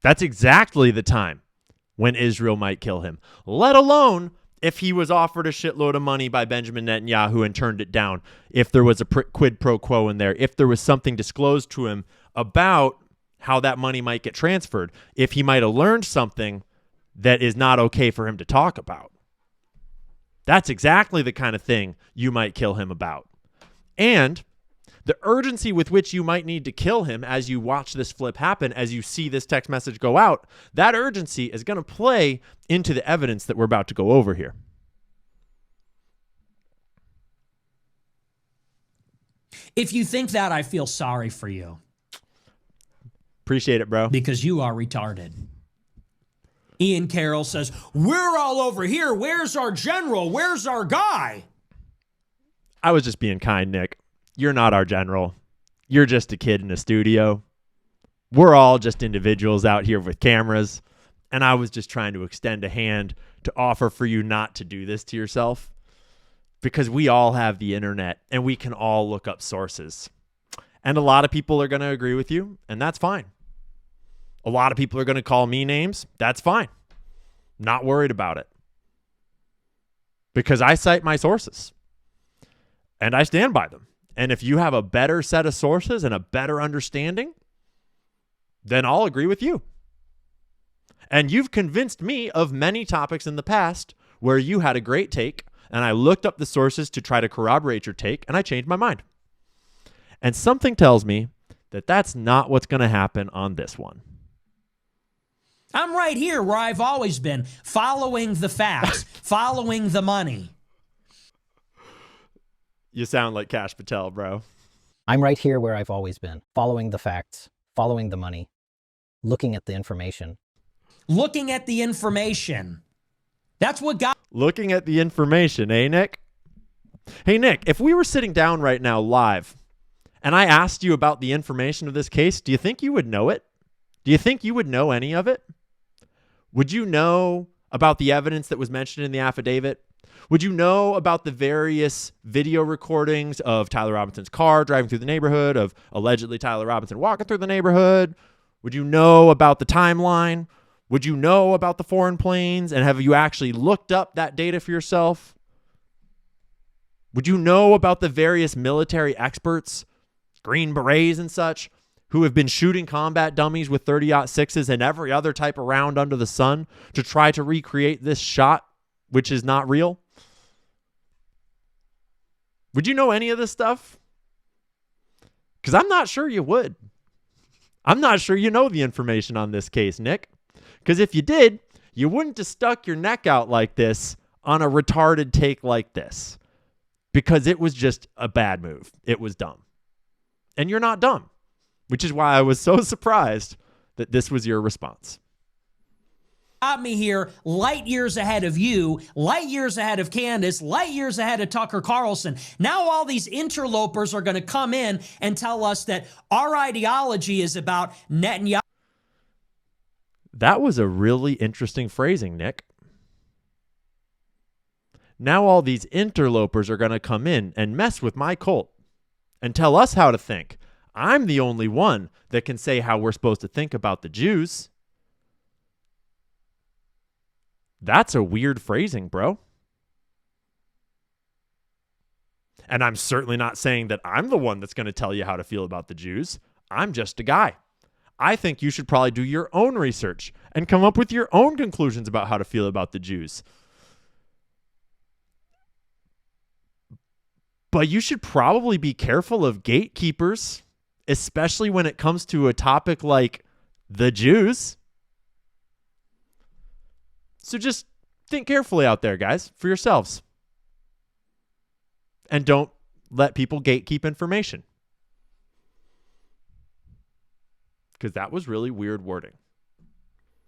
That's exactly the time when Israel might kill him, let alone if he was offered a shitload of money by Benjamin Netanyahu and turned it down, if there was a quid pro quo in there, if there was something disclosed to him about how that money might get transferred, if he might have learned something that is not okay for him to talk about. That's exactly the kind of thing you might kill him about. And the urgency with which you might need to kill him as you watch this flip happen, as you see this text message go out, that urgency is going to play into the evidence that we're about to go over here. If you think that, I feel sorry for you. Appreciate it, bro. Because you are retarded. Ian Carroll says, we're all over here. Where's our general? Where's our guy? I was just being kind, Nick. You're not our general. You're just a kid in a studio. We're all just individuals out here with cameras. And I was just trying to extend a hand to offer for you not to do this to yourself. Because we all have the internet and we can all look up sources. And a lot of people are going to agree with you, and that's fine. A lot of people are going to call me names. That's fine. Not worried about it. Because I cite my sources. And I stand by them. And if you have a better set of sources and a better understanding, then I'll agree with you. And you've convinced me of many topics in the past where you had a great take, and I looked up the sources to try to corroborate your take, and I changed my mind. And something tells me that that's not what's going to happen on this one. I'm right here where I've always been, following the facts, following the money. You sound like Kash Patel, bro. I'm right here where I've always been, following the facts, following the money, looking at the information. Looking at the information. That's what got... Looking at the information, eh, Nick? Hey, Nick, if we were sitting down right now live and I asked you about the information of this case, do you think you would know it? Do you think you would know any of it? Would you know about the evidence that was mentioned in the affidavit? Would you know about the various video recordings of Tyler Robinson's car driving through the neighborhood, of allegedly Tyler Robinson walking through the neighborhood? Would you know about the timeline? Would you know about the foreign planes? And have you actually looked up that data for yourself? Would you know about the various military experts, Green Berets and such, who have been shooting combat dummies with 30-06s and every other type of round under the sun to try to recreate this shot, which is not real? Would you know any of this stuff? Because I'm not sure you would. I'm not sure you know the information on this case, Nick. Because if you did, you wouldn't have stuck your neck out like this on a retarded take like this. Because it was just a bad move. It was dumb. And you're not dumb. Which is why I was so surprised that this was your response. Got me here light years ahead of you, light years ahead of Candace, light years ahead of Tucker Carlson. Now all these interlopers are going to come in and tell us that our ideology is about Netanyahu. That was a really interesting phrasing, Nick. Now all these interlopers are going to come in and mess with my cult and tell us how to think. I'm the only one that can say how we're supposed to think about the Jews. That's a weird phrasing, bro. And I'm certainly not saying that I'm the one that's going to tell you how to feel about the Jews. I'm just a guy. I think you should probably do your own research and come up with your own conclusions about how to feel about the Jews. But you should probably be careful of gatekeepers, especially when it comes to a topic like the Jews. So just think carefully out there, guys, for yourselves. And don't let people gatekeep information. Because that was really weird wording.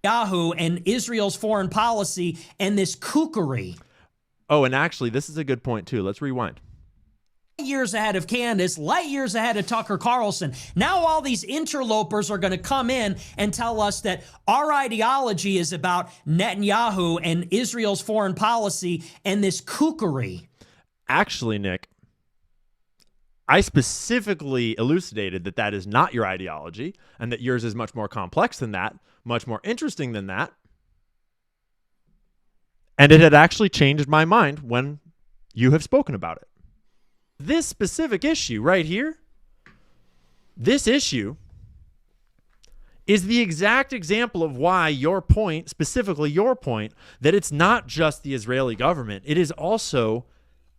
Yahoo and Israel's foreign policy and this kookery. Oh, and actually, this is a good point, too. Let's rewind. Years ahead of Candace, light years ahead of Tucker Carlson. Now all these interlopers are going to come in and tell us that our ideology is about Netanyahu and Israel's foreign policy and this kookery. Actually, Nick, I specifically elucidated that that is not your ideology and that yours is much more complex than that, much more interesting than that. And it had actually changed my mind when you have spoken about it. This specific issue right here, this issue is the exact example of why your point, specifically your point, that it's not just the Israeli government, it is also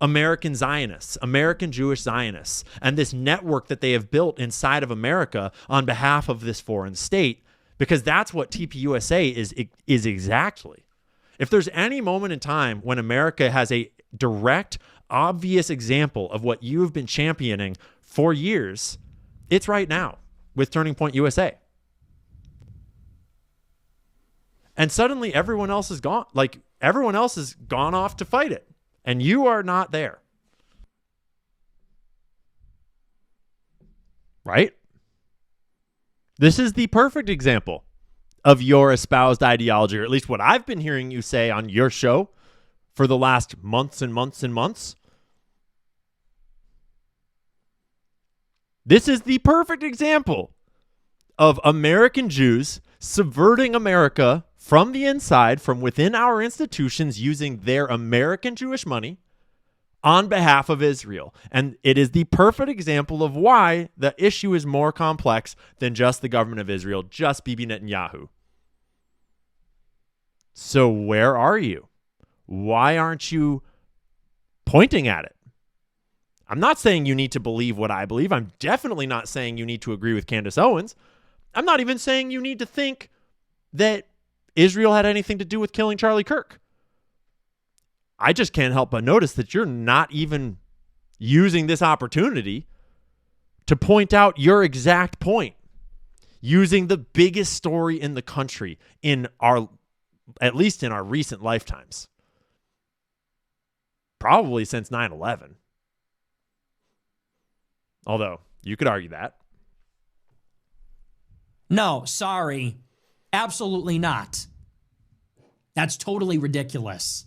American Zionists, American Jewish Zionists, and this network that they have built inside of America on behalf of this foreign state, because that's what TPUSA is exactly. If there's any moment in time when America has a direct, obvious example of what you have been championing for years, it's right now with Turning Point USA. And suddenly everyone else is gone. Like, everyone else has gone off to fight it. And you are not there. Right? This is the perfect example of your espoused ideology, or at least what I've been hearing you say on your show for the last months and months and months. This is the perfect example of American Jews subverting America from the inside, from within our institutions, using their American Jewish money on behalf of Israel. And it is the perfect example of why the issue is more complex than just the government of Israel, just Bibi Netanyahu. So where are you? Why aren't you pointing at it? I'm not saying you need to believe what I believe. I'm definitely not saying you need to agree with Candace Owens. I'm not even saying you need to think that Israel had anything to do with killing Charlie Kirk. I just can't help but notice that you're not even using this opportunity to point out your exact point, using the biggest story in the country at least in our recent lifetimes. Probably since 9/11. Although, you could argue that. No, sorry. Absolutely not. That's totally ridiculous.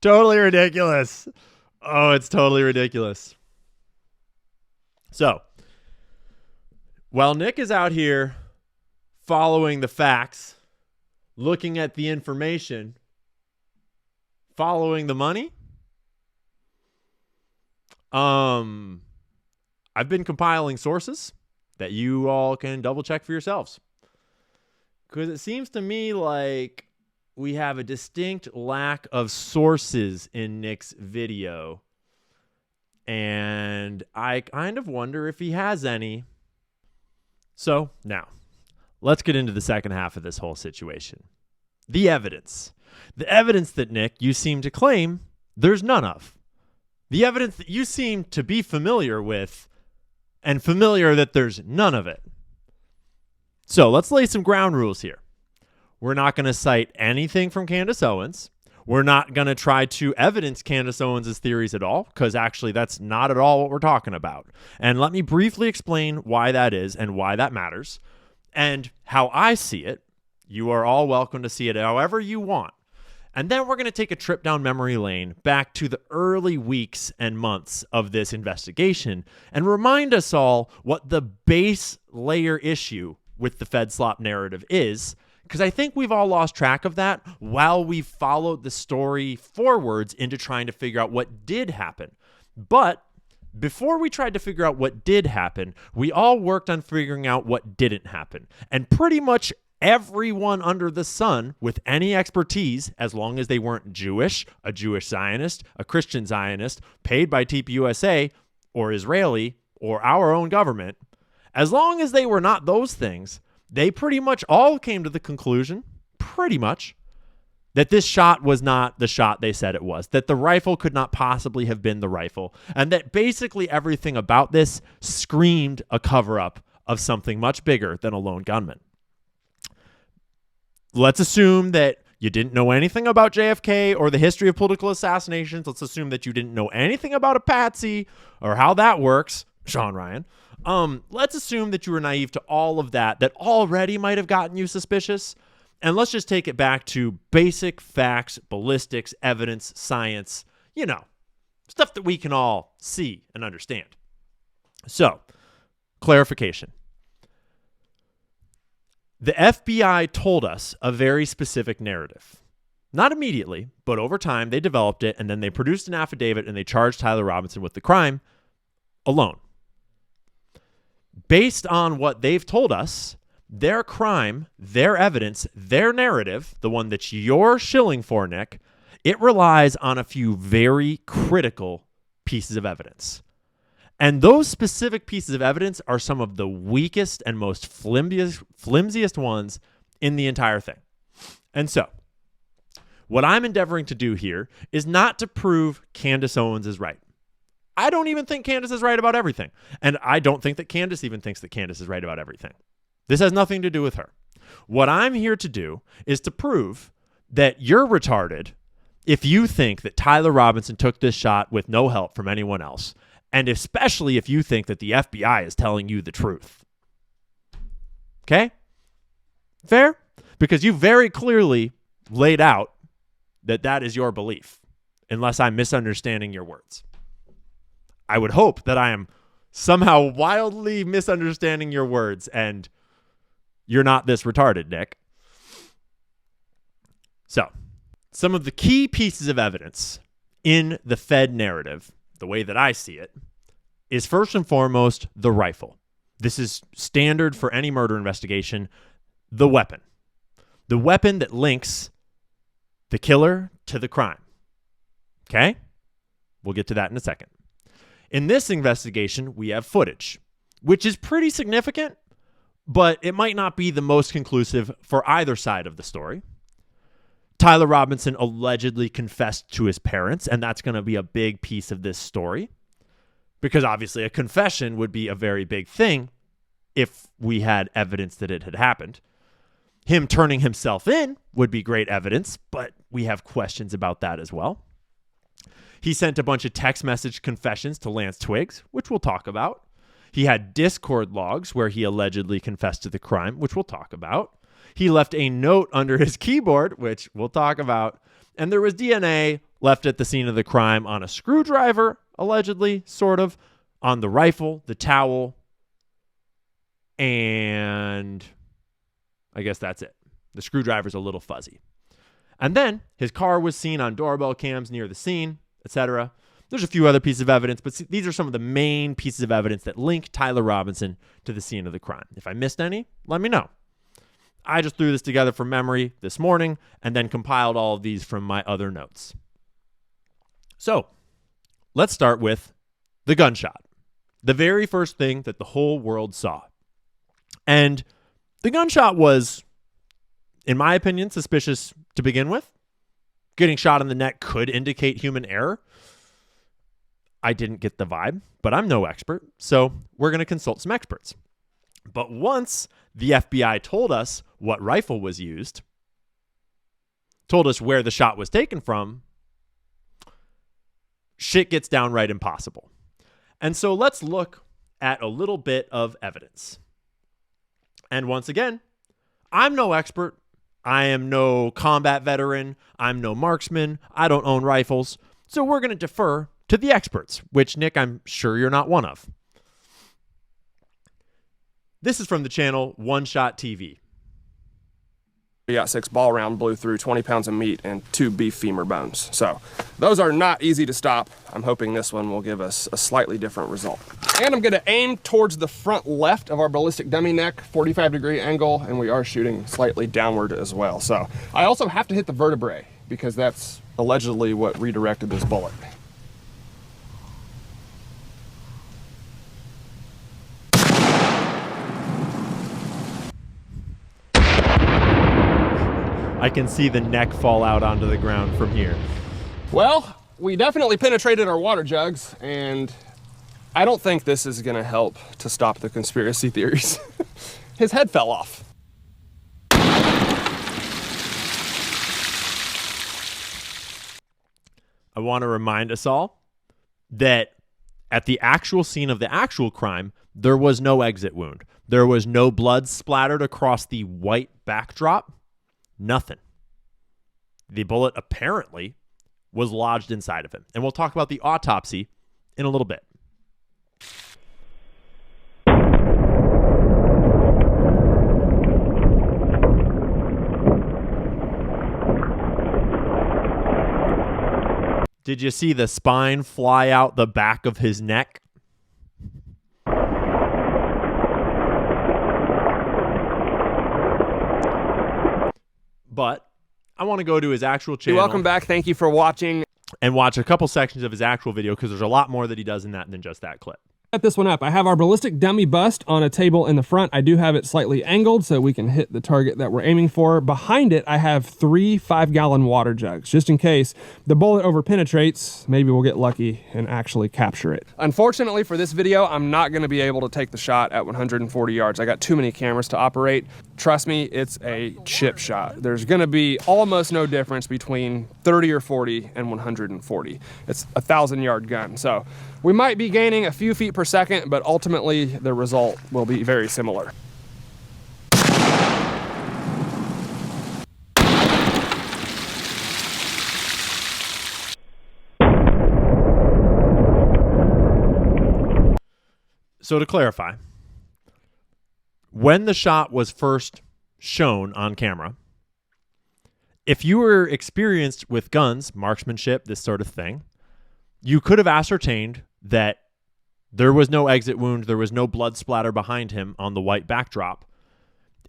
Totally ridiculous. Oh, it's totally ridiculous. So, while Nick is out here following the facts, looking at the information, following the money? I've been compiling sources that you all can double check for yourselves. Because it seems to me like we have a distinct lack of sources in Nick's video. And I kind of wonder if he has any. So now, let's get into the second half of this whole situation. The evidence. The evidence that, Nick, you seem to claim there's none of. The evidence that you seem to be familiar with and familiar that there's none of it. So let's lay some ground rules here. We're not going to cite anything from Candace Owens. We're not going to try to evidence Candace Owens' theories at all, because actually that's not at all what we're talking about. And let me briefly explain why that is and why that matters and how I see it. You are all welcome to see it however you want. And then we're going to take a trip down memory lane back to the early weeks and months of this investigation and remind us all what the base layer issue with the Fed slop narrative is, because I think we've all lost track of that while we followed the story forwards into trying to figure out what did happen. But before we tried to figure out what did happen, we all worked on figuring out what didn't happen. And pretty much everyone under the sun with any expertise, as long as they weren't Jewish, a Jewish Zionist, a Christian Zionist, paid by TPUSA, or Israeli, or our own government, as long as they were not those things, they pretty much all came to the conclusion, pretty much, that this shot was not the shot they said it was, that the rifle could not possibly have been the rifle, and that basically everything about this screamed a cover-up of something much bigger than a lone gunman. Let's assume that you didn't know anything about JFK or the history of political assassinations. Let's assume that you didn't know anything about a patsy or how that works, Sean Ryan. Let's assume that you were naive to all of that already might have gotten you suspicious. And let's just take it back to basic facts, ballistics, evidence, science, stuff that we can all see and understand. So, clarification. The FBI told us a very specific narrative. Not immediately, but over time they developed it, and then they produced an affidavit and they charged Tyler Robinson with the crime alone. Based on what they've told us, their crime, their evidence, their narrative, the one that you're shilling for, Nick, it relies on a few very critical pieces of evidence. And those specific pieces of evidence are some of the weakest and most flimsiest ones in the entire thing. And so, what I'm endeavoring to do here is not to prove Candace Owens is right. I don't even think Candace is right about everything. And I don't think that Candace even thinks that Candace is right about everything. This has nothing to do with her. What I'm here to do is to prove that you're retarded if you think that Tyler Robinson took this shot with no help from anyone else. And especially if you think that the FBI is telling you the truth. Okay? Fair? Because you very clearly laid out that that is your belief, unless I'm misunderstanding your words. I would hope that I am somehow wildly misunderstanding your words and you're not this retarded, Nick. So, some of the key pieces of evidence in the Fed narrative, the way that I see it, is first and foremost the rifle. This is standard for any murder investigation. The weapon. The weapon that links the killer to the crime. Okay? We'll get to that in a second. In this investigation, we have footage, which is pretty significant, but it might not be the most conclusive for either side of the story. Tyler Robinson allegedly confessed to his parents, and that's going to be a big piece of this story, because obviously a confession would be a very big thing if we had evidence that it had happened. Him turning himself in would be great evidence, but we have questions about that as well. He sent a bunch of text message confessions to Lance Twiggs, which we'll talk about. He had Discord logs where he allegedly confessed to the crime, which we'll talk about. He left a note under his keyboard, which we'll talk about. And there was DNA left at the scene of the crime on a screwdriver, allegedly, sort of, on the rifle, the towel, and I guess that's it. The screwdriver's a little fuzzy. And then his car was seen on doorbell cams near the scene, etc. There's a few other pieces of evidence, but these are some of the main pieces of evidence that link Tyler Robinson to the scene of the crime. If I missed any, let me know. I just threw this together from memory this morning and then compiled all of these from my other notes. So let's start with the gunshot. The very first thing that the whole world saw. And the gunshot was, in my opinion, suspicious to begin with. Getting shot in the neck could indicate human error. I didn't get the vibe, but I'm no expert, so we're going to consult some experts. But once the FBI told us what rifle was used, told us where the shot was taken from, shit gets downright impossible. And so let's look at a little bit of evidence. And once again, I'm no expert. I am no combat veteran. I'm no marksman. I don't own rifles. So we're going to defer to the experts, which, Nick, I'm sure you're not one of. This is from the channel One Shot TV. .6 ball round blew through 20 pounds of meat and 2 beef femur bones. So those are not easy to stop. I'm hoping this one will give us a slightly different result. And I'm gonna aim towards the front left of our ballistic dummy neck, 45-degree angle, and we are shooting slightly downward as well. So I also have to hit the vertebrae because that's allegedly what redirected this bullet. I can see the neck fall out onto the ground from here. Well, we definitely penetrated our water jugs, and I don't think this is gonna help to stop the conspiracy theories. His head fell off. I want to remind us all that at the actual scene of the actual crime, there was no exit wound. There was no blood splattered across the white backdrop. Nothing. The bullet apparently was lodged inside of him. And we'll talk about the autopsy in a little bit. Did you see the spine fly out the back of his neck? But I want to go to his actual channel. Welcome back. Thank you for watching. And watch a couple sections of his actual video because there's a lot more that he does in that than just that clip. Set this one up. I have our ballistic dummy bust on a table in the front. I do have it slightly angled so we can hit the target that we're aiming for. Behind it, I have 3 5-gallon water jugs, just in case the bullet over-penetrates. Maybe we'll get lucky and actually capture it. Unfortunately for this video, I'm not gonna be able to take the shot at 140 yards. I got too many cameras to operate. Trust me, it's a chip shot. There's gonna be almost no difference between 30 or 40 and 140. It's a 1,000-yard gun. So we might be gaining a few feet per second, but ultimately the result will be very similar. So to clarify, when the shot was first shown on camera, if you were experienced with guns, marksmanship, this sort of thing, you could have ascertained that there was no exit wound, there was no blood splatter behind him on the white backdrop.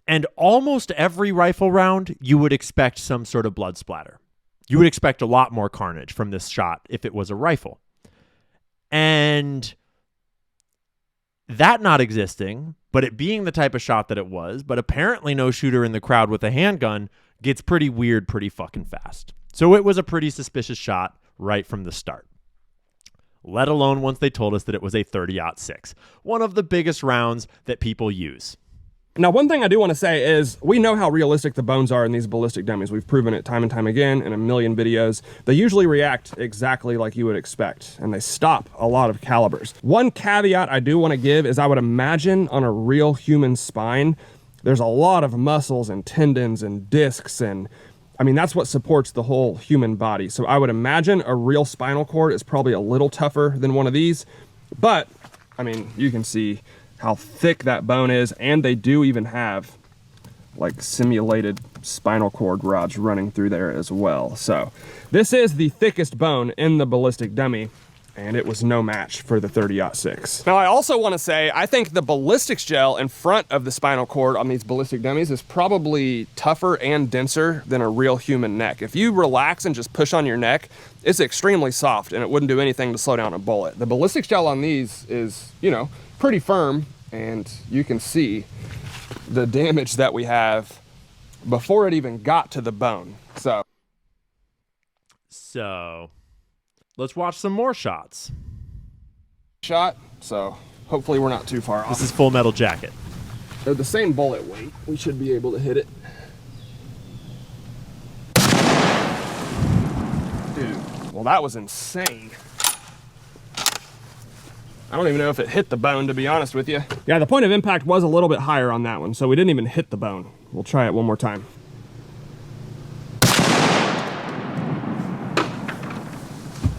And almost every rifle round, you would expect some sort of blood splatter. You would expect a lot more carnage from this shot if it was a rifle. And that not existing, but it being the type of shot that it was, but apparently no shooter in the crowd with a handgun, gets pretty weird pretty fucking fast. So it was a pretty suspicious shot right from the start. Let alone once they told us that it was a 30-06, one of the biggest rounds that people use. Now, one thing I do want to say is we know how realistic the bones are in these ballistic dummies. We've proven it time and time again in a million videos. They usually react exactly like you would expect, and they stop a lot of calibers. One caveat I do want to give is I would imagine on a real human spine, there's a lot of muscles and tendons and discs, and I mean, that's what supports the whole human body. So I would imagine a real spinal cord is probably a little tougher than one of these, but I mean, you can see how thick that bone is, and they do even have like simulated spinal cord rods running through there as well. So this is the thickest bone in the ballistic dummy, and it was no match for the 30-06. Now I also want to say, I think the ballistics gel in front of the spinal cord on these ballistic dummies is probably tougher and denser than a real human neck. If you relax and just push on your neck, it's extremely soft and it wouldn't do anything to slow down a bullet. The ballistics gel on these is, you know, pretty firm, and you can see the damage that we have before it even got to the bone. So let's watch some more shots. So hopefully we're not too far off. This is Full Metal Jacket. They're the same bullet weight. We should be able to hit it. Dude, well, that was insane. I don't even know if it hit the bone, to be honest with you. Yeah, the point of impact was a little bit higher on that one, so we didn't even hit the bone. We'll try it one more time.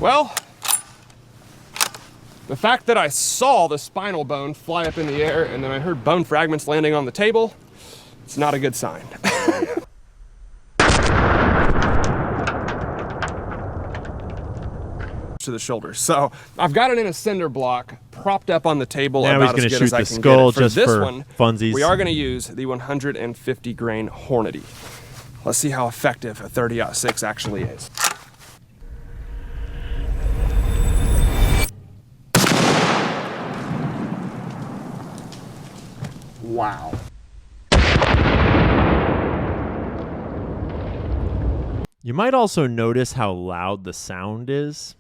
Well, the fact that I saw the spinal bone fly up in the air and then I heard bone fragments landing on the table, it's not a good sign. To the shoulder. So I've got it in a cinder block propped up on the table. Now about he's as going to good as shoot I the can skull get it. just this for one, funsies. we are going to use the 150 grain Hornady. Let's see how effective a 30-06 actually is. Wow. You might also notice how loud the sound is.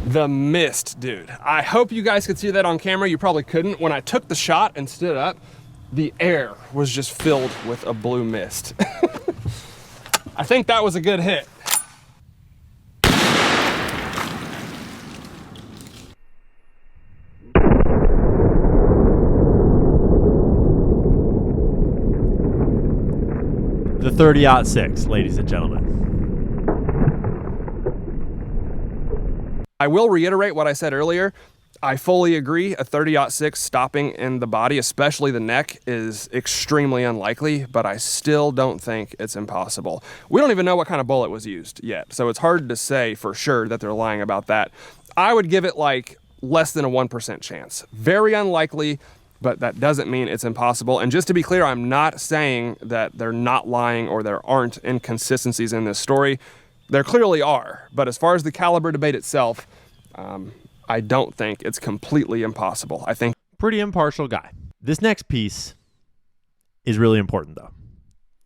The mist, dude. I hope you guys could see that on camera. You probably couldn't. When I took the shot and stood up, the air was just filled with a blue mist. I think that was a good hit. The 30-06, ladies and gentlemen. I will reiterate what I said earlier. I fully agree. A 30-06 stopping in the body, especially the neck, is extremely unlikely, but I still don't think it's impossible. We don't even know what kind of bullet was used yet, so it's hard to say for sure that they're lying about that. I would give it like less than a 1% chance. Very unlikely, but that doesn't mean it's impossible. And just to be clear, I'm not saying that they're not lying or there aren't inconsistencies in this story. There clearly are, but as far as the caliber debate itself, I don't think it's completely impossible. I think pretty impartial guy. This next piece is really important, though.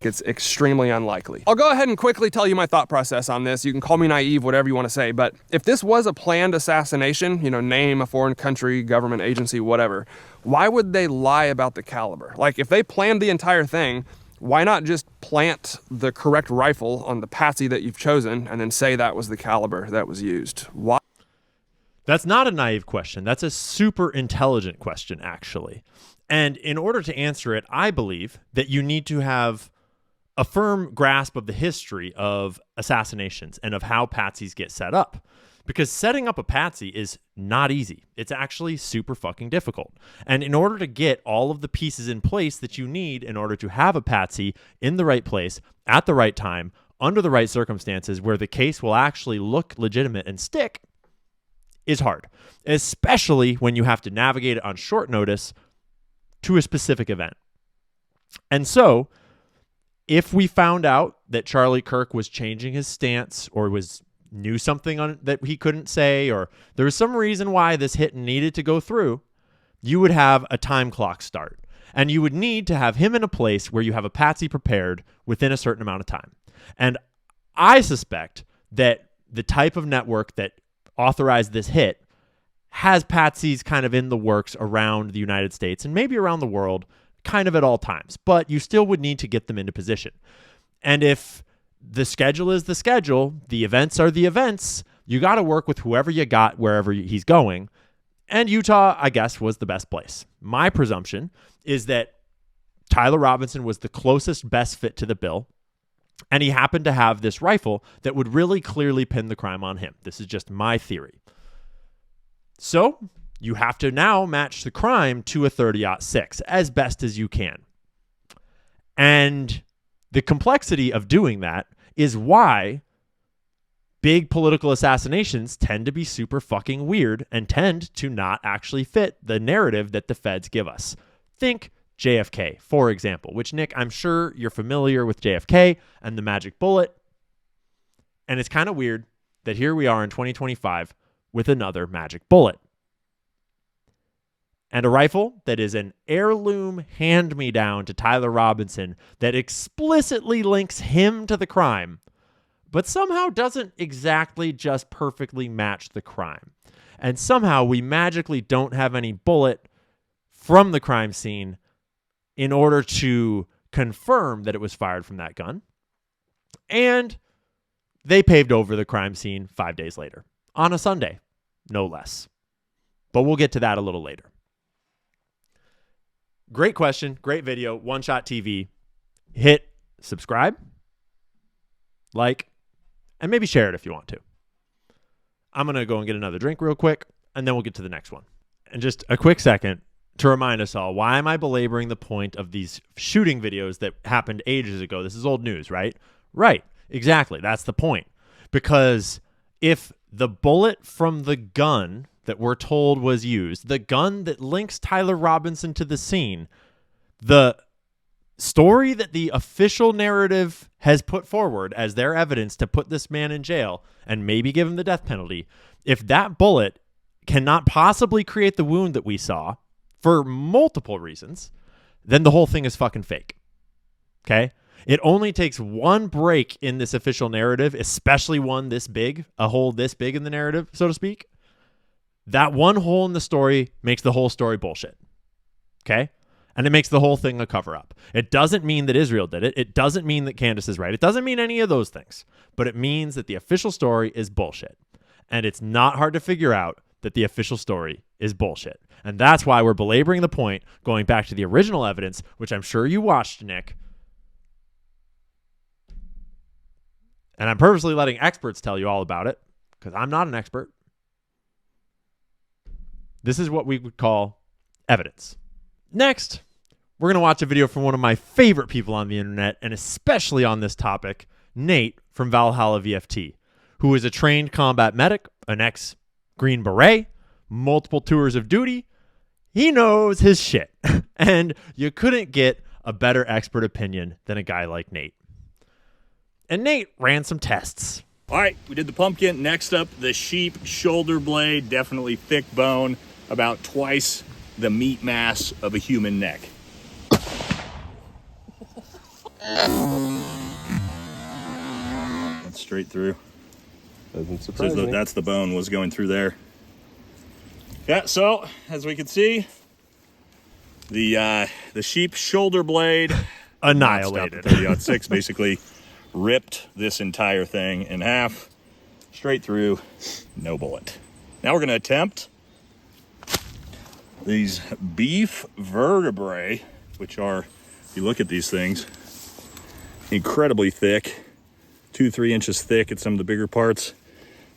It's extremely unlikely. I'll go ahead and quickly tell you my thought process on this. You can call me naive, whatever you want to say, but if this was a planned assassination, you know, name a foreign country, government agency, whatever, why would they lie about the caliber? Like, if they planned the entire thing, why not just plant the correct rifle on the patsy that you've chosen and then say that was the caliber that was used? Why? That's not a naive question. That's a super intelligent question, actually. And in order to answer it, I believe that you need to have a firm grasp of the history of assassinations and of how patsies get set up. Because setting up a patsy is not easy. It's actually super fucking difficult. And in order to get all of the pieces in place that you need in order to have a patsy in the right place, at the right time, under the right circumstances, where the case will actually look legitimate and stick, is hard. Especially when you have to navigate it on short notice to a specific event. And so, if we found out that Charlie Kirk was changing his stance or knew something that he couldn't say, or there was some reason why this hit needed to go through, you would have a time clock start. And you would need to have him in a place where you have a patsy prepared within a certain amount of time. And I suspect that the type of network that authorized this hit has patsies kind of in the works around the United States and maybe around the world kind of at all times, but you still would need to get them into position. And if the schedule is the schedule, the events are the events, you got to work with whoever you got wherever he's going. And Utah, I guess, was the best place. My presumption is that Tyler Robinson was the closest, best fit to the bill, and he happened to have this rifle that would really clearly pin the crime on him. This is just my theory. So you have to now match the crime to a 30-06 as best as you can. And the complexity of doing that is why big political assassinations tend to be super fucking weird and tend to not actually fit the narrative that the feds give us. Think JFK, for example, which, Nick, I'm sure you're familiar with JFK and the magic bullet. And it's kind of weird that here we are in 2025 with another magic bullet. And a rifle that is an heirloom hand-me-down to Tyler Robinson that explicitly links him to the crime, but somehow doesn't exactly just perfectly match the crime. And somehow we magically don't have any bullet from the crime scene in order to confirm that it was fired from that gun. And they paved over the crime scene 5 days later, on a Sunday, no less. But we'll get to that a little later. Great question, great video, One Shot TV. Hit subscribe, like, and maybe share it if you want to. I'm going to go and get another drink real quick, and then we'll get to the next one. And just a quick second to remind us all, why am I belaboring the point of these shooting videos that happened ages ago? This is old news, right? Right, exactly. That's the point. Because if the bullet from the gun that we're told was used, the gun that links Tyler Robinson to the scene, the story that the official narrative has put forward as their evidence to put this man in jail and maybe give him the death penalty, if that bullet cannot possibly create the wound that we saw for multiple reasons, then the whole thing is fucking fake. Okay? It only takes one break in this official narrative, especially one this big, a hole this big in the narrative, so to speak. That one hole in the story makes the whole story bullshit. Okay? And it makes the whole thing a cover-up. It doesn't mean that Israel did it. It doesn't mean that Candace is right. It doesn't mean any of those things. But it means that the official story is bullshit. And it's not hard to figure out that the official story is bullshit. And that's why we're belaboring the point, going back to the original evidence, which I'm sure you watched, Nick. And I'm purposely letting experts tell you all about it, because I'm not an expert. This is what we would call evidence. Next, we're going to watch a video from one of my favorite people on the internet, and especially on this topic, Nate from Valhalla VFT, who is a trained combat medic, an ex-Green Beret, multiple tours of duty. He knows his shit. And you couldn't get a better expert opinion than a guy like Nate. And Nate ran some tests. All right, we did the pumpkin. Next up, the sheep shoulder blade. Definitely thick bone, about twice the meat mass of a human neck. That's straight through. Doesn't surprise me. That's the bone was going through there. Yeah, so as we can see, the sheep shoulder blade annihilated. 30-06 basically ripped this entire thing in half, straight through, no bullet. Now we're going to attempt these beef vertebrae, which are, if you look at these things, incredibly thick, 2-3 inches thick at some of the bigger parts.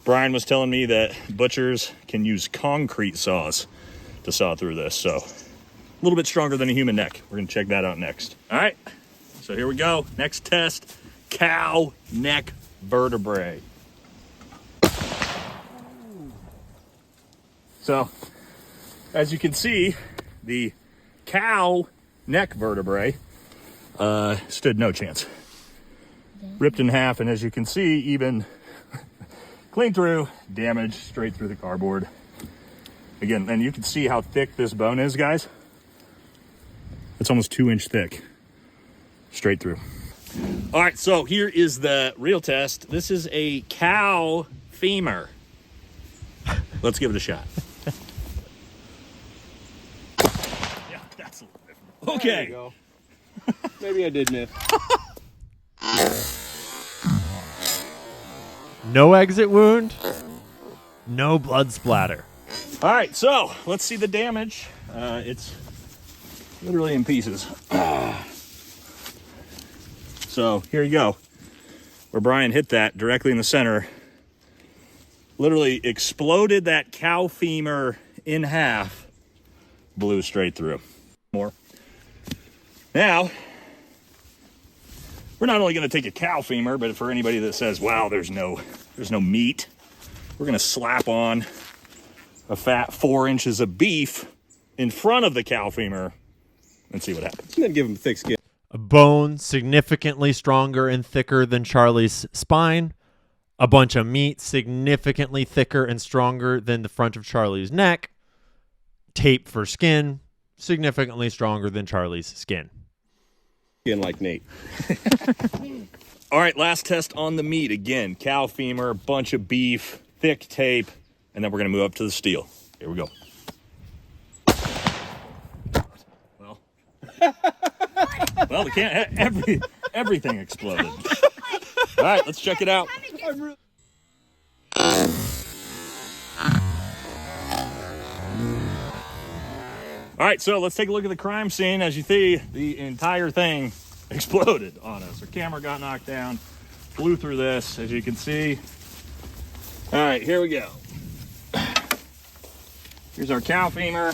Brian was telling me that butchers can use concrete saws to saw through this, so a little bit stronger than a human neck. We're going to check that out next. All right, so here we go. Next test, cow neck vertebrae. So, as you can see, the cow neck vertebrae stood no chance. Ripped in half, and as you can see, even clean through, damage straight through the cardboard. Again, and you can see how thick this bone is, guys. It's almost 2-inch thick, straight through. All right, so here is the real test. This is a cow femur. Let's give it a shot. Yeah, that's a little different. Okay. There you go. Maybe I did miss. No exit wound, no blood splatter. All right, so let's see the damage. It's literally in pieces. So here you go. Where Brian hit that directly in the center, literally exploded that cow femur in half, blew straight through. More. Now, we're not only going to take a cow femur, but for anybody that says, wow, there's no meat, we're going to slap on a fat 4 inches of beef in front of the cow femur and see what happens. And then give him thick skin. A bone significantly stronger and thicker than Charlie's spine. A bunch of meat significantly thicker and stronger than the front of Charlie's neck. Tape for skin, significantly stronger than Charlie's skin. Skin like Nate. All right, last test on the meat. Again, cow femur, bunch of beef, thick tape, and then we're going to move up to the steel. Here we go. Well, they can't. Everything exploded. All right, let's check it out. All right, so let's take a look at the crime scene. As you see, the entire thing exploded on us. Our camera got knocked down, flew through this, as you can see. All right, here we go. Here's our cow femur.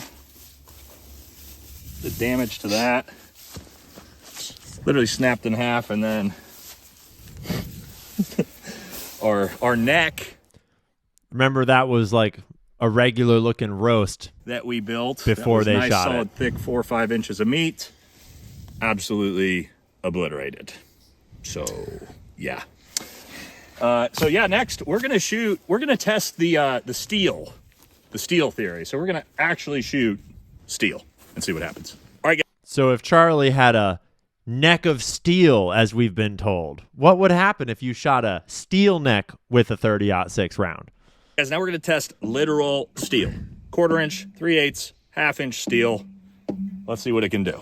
The damage to that. Literally snapped in half, and then our neck. Remember, that was like a regular looking roast that we built before they nice, shot solid, it. thick 4 or 5 inches of meat, absolutely obliterated. So yeah. Next we're gonna test the steel theory. So we're gonna actually shoot steel and see what happens. All right, guys. So if Charlie had a neck of steel, as we've been told, what would happen if you shot a steel neck with a 30-06 round? Guys, now we're going to test literal steel. 1/4 inch, 3/8, 1/2 inch steel. Let's see what it can do.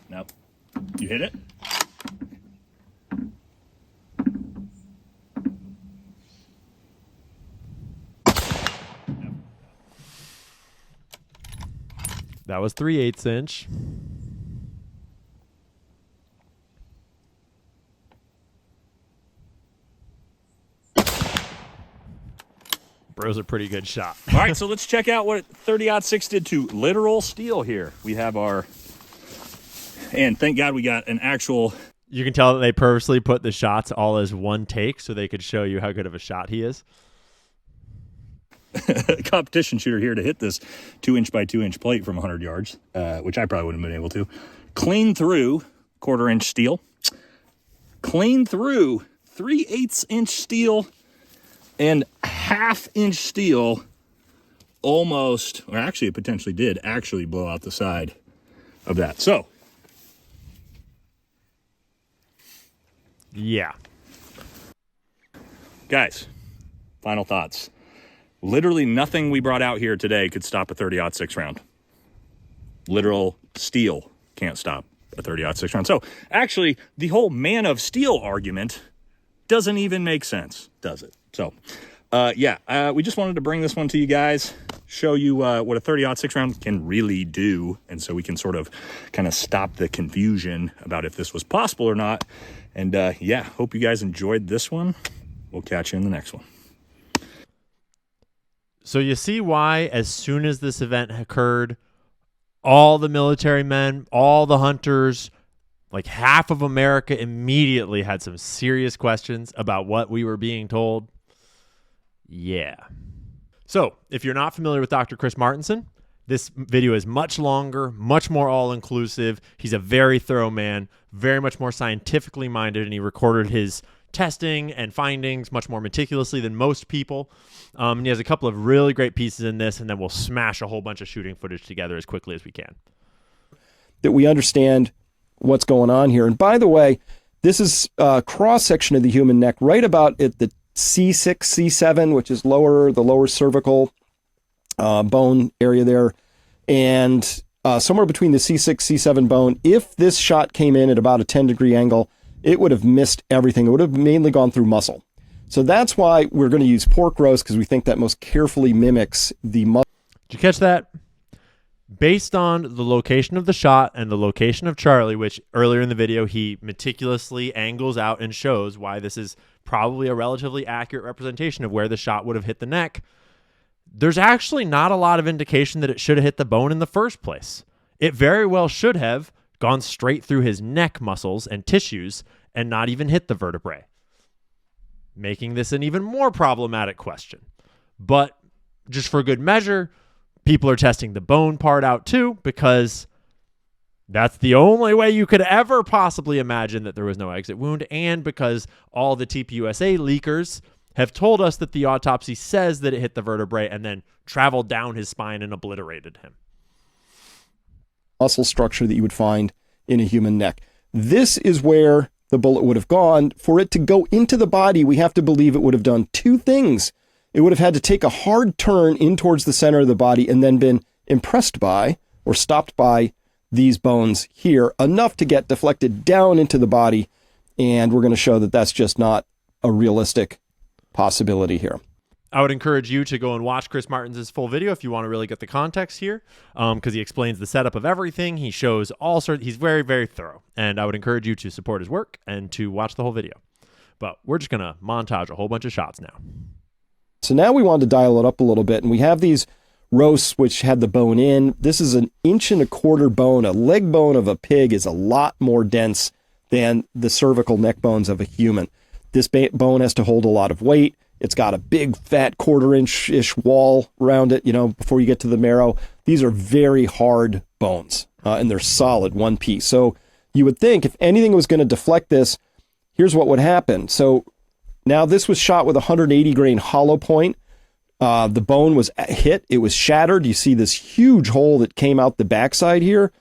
No. You hit it? That was 3/8 inch. Bro's a pretty good shot. All right, so let's check out what 30-06 did to literal steel here. We have and thank God we got an actual. You can tell that they purposely put the shots all as one take so they could show you how good of a shot he is. Competition shooter here to hit this 2 inch by 2 inch plate from 100 yards, which I probably wouldn't have been able to. Clean through 1/4 inch steel. Clean through 3/8 inch steel and 1/2 inch steel. Almost, or actually it potentially did actually blow out the side of that. So, yeah. Guys, final thoughts. Literally nothing we brought out here today could stop a 30-06 round. Literal steel can't stop a 30-06 round. So actually, the whole man of steel argument doesn't even make sense, does it? So, we just wanted to bring this one to you guys, show you what a 30-06 round can really do, and so we can sort of kind of stop the confusion about if this was possible or not. And hope you guys enjoyed this one. We'll catch you in the next one. So you see why, as soon as this event occurred, all the military men, all the hunters, like half of America immediately had some serious questions about what we were being told. Yeah. So if you're not familiar with Dr. Chris Martenson, this video is much longer, much more all-inclusive. He's a very thorough man, very much more scientifically minded, and he recorded his testing and findings much more meticulously than most people. And he has a couple of really great pieces in this, and then we'll smash a whole bunch of shooting footage together as quickly as we can. That we understand what's going on here. And by the way, this is a cross-section of the human neck right about at the C6, C7, which is the lower cervical bone area there. And somewhere between the C6, C7 bone, if this shot came in at about a 10-degree angle, it would have missed everything. It would have mainly gone through muscle. So that's why we're going to use pork roast, because we think that most carefully mimics the muscle. Did you catch that? Based on the location of the shot and the location of Charlie, which earlier in the video he meticulously angles out and shows why this is probably a relatively accurate representation of where the shot would have hit the neck, there's actually not a lot of indication that it should have hit the bone in the first place. It very well should have gone straight through his neck muscles and tissues and not even hit the vertebrae, making this an even more problematic question. But just for good measure, people are testing the bone part out too, because that's the only way you could ever possibly imagine that there was no exit wound, and because all the TPUSA leakers have told us that the autopsy says that it hit the vertebrae and then traveled down his spine and obliterated him. Muscle structure that you would find in a human neck. This is where the bullet would have gone. For it to go into the body, we have to believe it would have done two things. It would have had to take a hard turn in towards the center of the body and then been impressed by or stopped by these bones here, enough to get deflected down into the body. And we're going to show that that's just not a realistic possibility here. I would encourage you to go and watch Chris Martin's full video if you want to really get the context here, because he explains the setup of everything. He shows all sorts. He's very, very thorough, and I would encourage you to support his work and to watch the whole video. But we're just going to montage a whole bunch of shots now. So now we want to dial it up a little bit, and we have these roasts which had the bone in. This is an 1.25 inch bone. A leg bone of a pig is a lot more dense than the cervical neck bones of a human. This bone has to hold a lot of weight. It's got a big, fat 1/4 inch-ish wall around it, before you get to the marrow. These are very hard bones, and they're solid, one piece. So you would think if anything was going to deflect this, here's what would happen. So now this was shot with a 180 grain hollow point. The bone was hit. It was shattered. You see this huge hole that came out the backside here.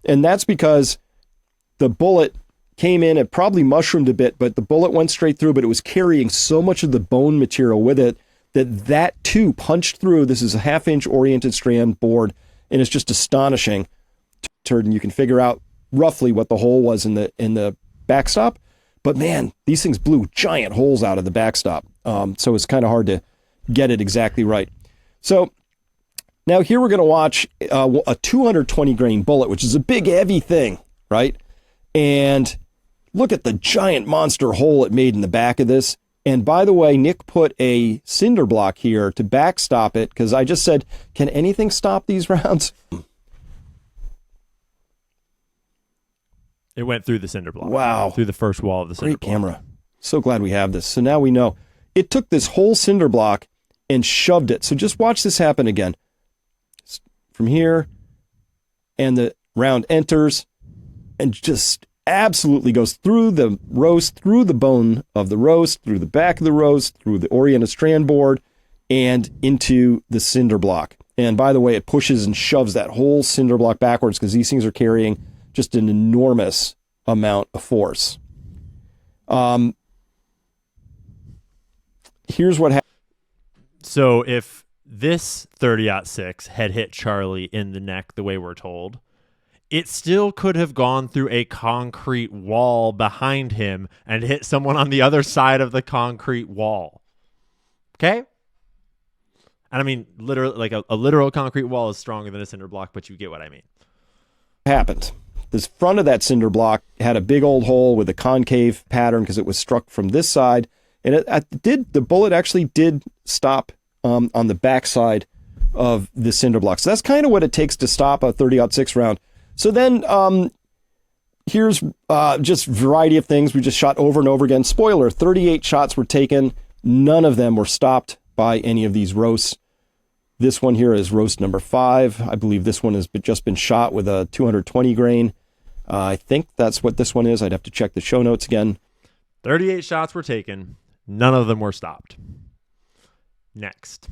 And that's because the bullet came in, it probably mushroomed a bit, but the bullet went straight through, but it was carrying so much of the bone material with it that too punched through. This is a 1/2 inch oriented strand board, and it's just astonishing. And you can figure out roughly what the hole was in the backstop. But man, these things blew giant holes out of the backstop. So it's kind of hard to get it exactly right. So now here we're going to watch a 220 grain bullet, which is a big, heavy thing, right? And look at the giant monster hole it made in the back of this. And by the way, Nick put a cinder block here to backstop it, because I just said, can anything stop these rounds? It went through the cinder block. Wow. Through the first wall of the cinder block. Great camera. So glad we have this. So now we know. It took this whole cinder block and shoved it. So just watch this happen again. From here, and the round enters, and just absolutely goes through the roast, through the bone of the roast, through the back of the roast, through the oriented strand board, and into the cinder block. And by the way, it pushes and shoves that whole cinder block backwards, because these things are carrying just an enormous amount of force. Here's what happened. So if this 30-06 had hit Charlie in the neck the way we're told, it still could have gone through a concrete wall behind him and hit someone on the other side of the concrete wall. Okay? And I mean, literally, like a literal concrete wall is stronger than a cinder block, but you get what I mean. Happened. This front of that cinder block had a big old hole with a concave pattern because it was struck from this side. And the bullet actually did stop on the backside of the cinder block. So that's kind of what it takes to stop a 30-06 round. So then here's just variety of things we just shot over and over again. Spoiler, 38 shots were taken. None of them were stopped by any of these roasts. This one here is roast number 5. I believe this one has just been shot with a 220 grain. I think that's what this one is. I'd have to check the show notes again. 38 shots were taken. None of them were stopped. Next.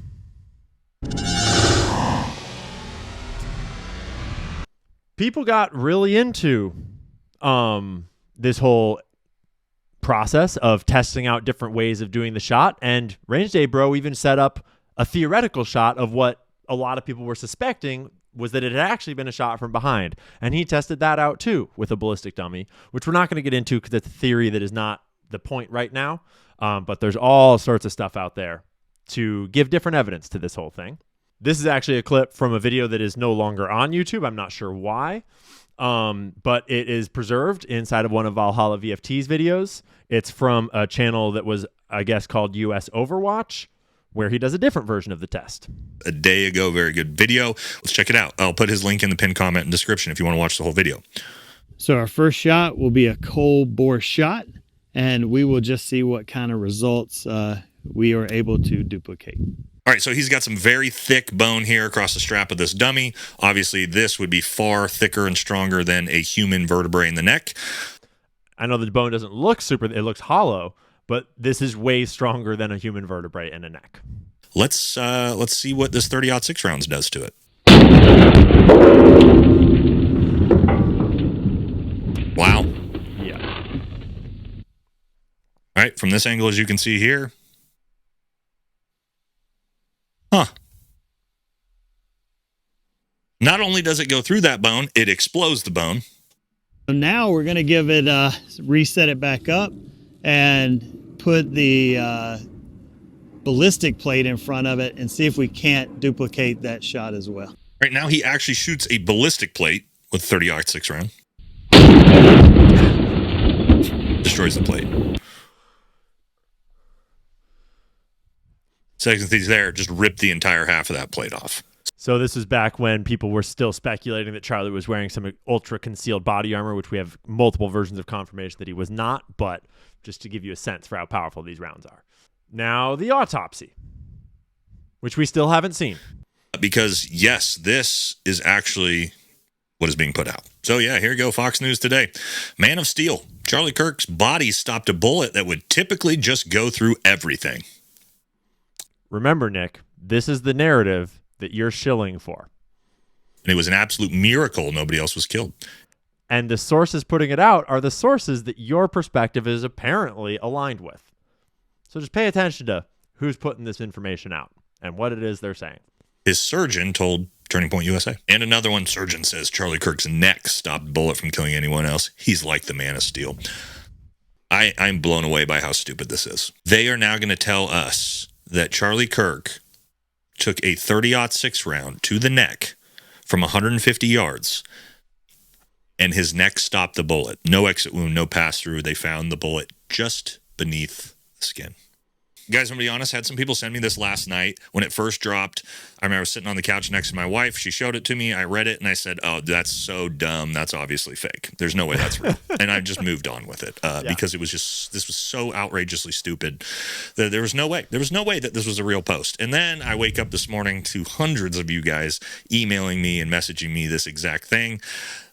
People got really into this whole process of testing out different ways of doing the shot, and Range Day Bro even set up a theoretical shot of what a lot of people were suspecting was that it had actually been a shot from behind, and he tested that out too with a ballistic dummy, which we're not going to get into because it's a theory that is not the point right now, but there's all sorts of stuff out there to give different evidence to this whole thing. This is actually a clip from a video that is no longer on YouTube. I'm not sure why, but it is preserved inside of one of Valhalla VFT's videos. It's from a channel that was, I guess, called US Overwatch, where he does a different version of the test. A day ago, very good video. Let's check it out. I'll put his link in the pinned comment and description if you want to watch the whole video. So our first shot will be a cold bore shot, and we will just see what kind of results we are able to duplicate. All right, so he's got some very thick bone here across the strap of this dummy. Obviously, this would be far thicker and stronger than a human vertebrae in the neck. I know the bone doesn't look super, it looks hollow, but this is way stronger than a human vertebrae in a neck. Let's see what this 30-06 rounds does to it. Wow. Yeah. All right, from this angle, as you can see here. Huh. Not only does it go through that bone, it explodes the bone. So now we're going to give it, reset it back up and put the ballistic plate in front of it and see if we can't duplicate that shot as well. Right now, he actually shoots a ballistic plate with 30-06 round. Destroys the plate. Second things there, just ripped the entire half of that plate off. So this is back when people were still speculating that Charlie was wearing some ultra concealed body armor, which we have multiple versions of confirmation that he was not, but just to give you a sense for how powerful these rounds are. Now, the autopsy, which we still haven't seen. Because, yes, this is actually what is being put out. So, yeah, here you go, Fox News Today. Man of Steel. Charlie Kirk's body stopped a bullet that would typically just go through everything. Remember, Nick, this is the narrative that you're shilling for. And it was an absolute miracle nobody else was killed. And the sources putting it out are the sources that your perspective is apparently aligned with. So just pay attention to who's putting this information out and what it is they're saying. His surgeon told Turning Point USA. And another one, surgeon says Charlie Kirk's neck stopped a bullet from killing anyone else. He's like the Man of Steel. I'm blown away by how stupid this is. They are now going to tell us that Charlie Kirk took a 30-06 round to the neck from 150 yards, and his neck stopped the bullet. No exit wound, no pass-through. They found the bullet just beneath the skin. Guys, I'm going to be honest, had some people send me this last night when it first dropped. I remember I was sitting on the couch next to my wife. She showed it to me. I read it, and I said, oh, that's so dumb. That's obviously fake. There's no way that's real. And I just moved on with it because it was just, this was so outrageously stupid that there was no way. There was no way that this was a real post. And then I wake up this morning to hundreds of you guys emailing me and messaging me this exact thing,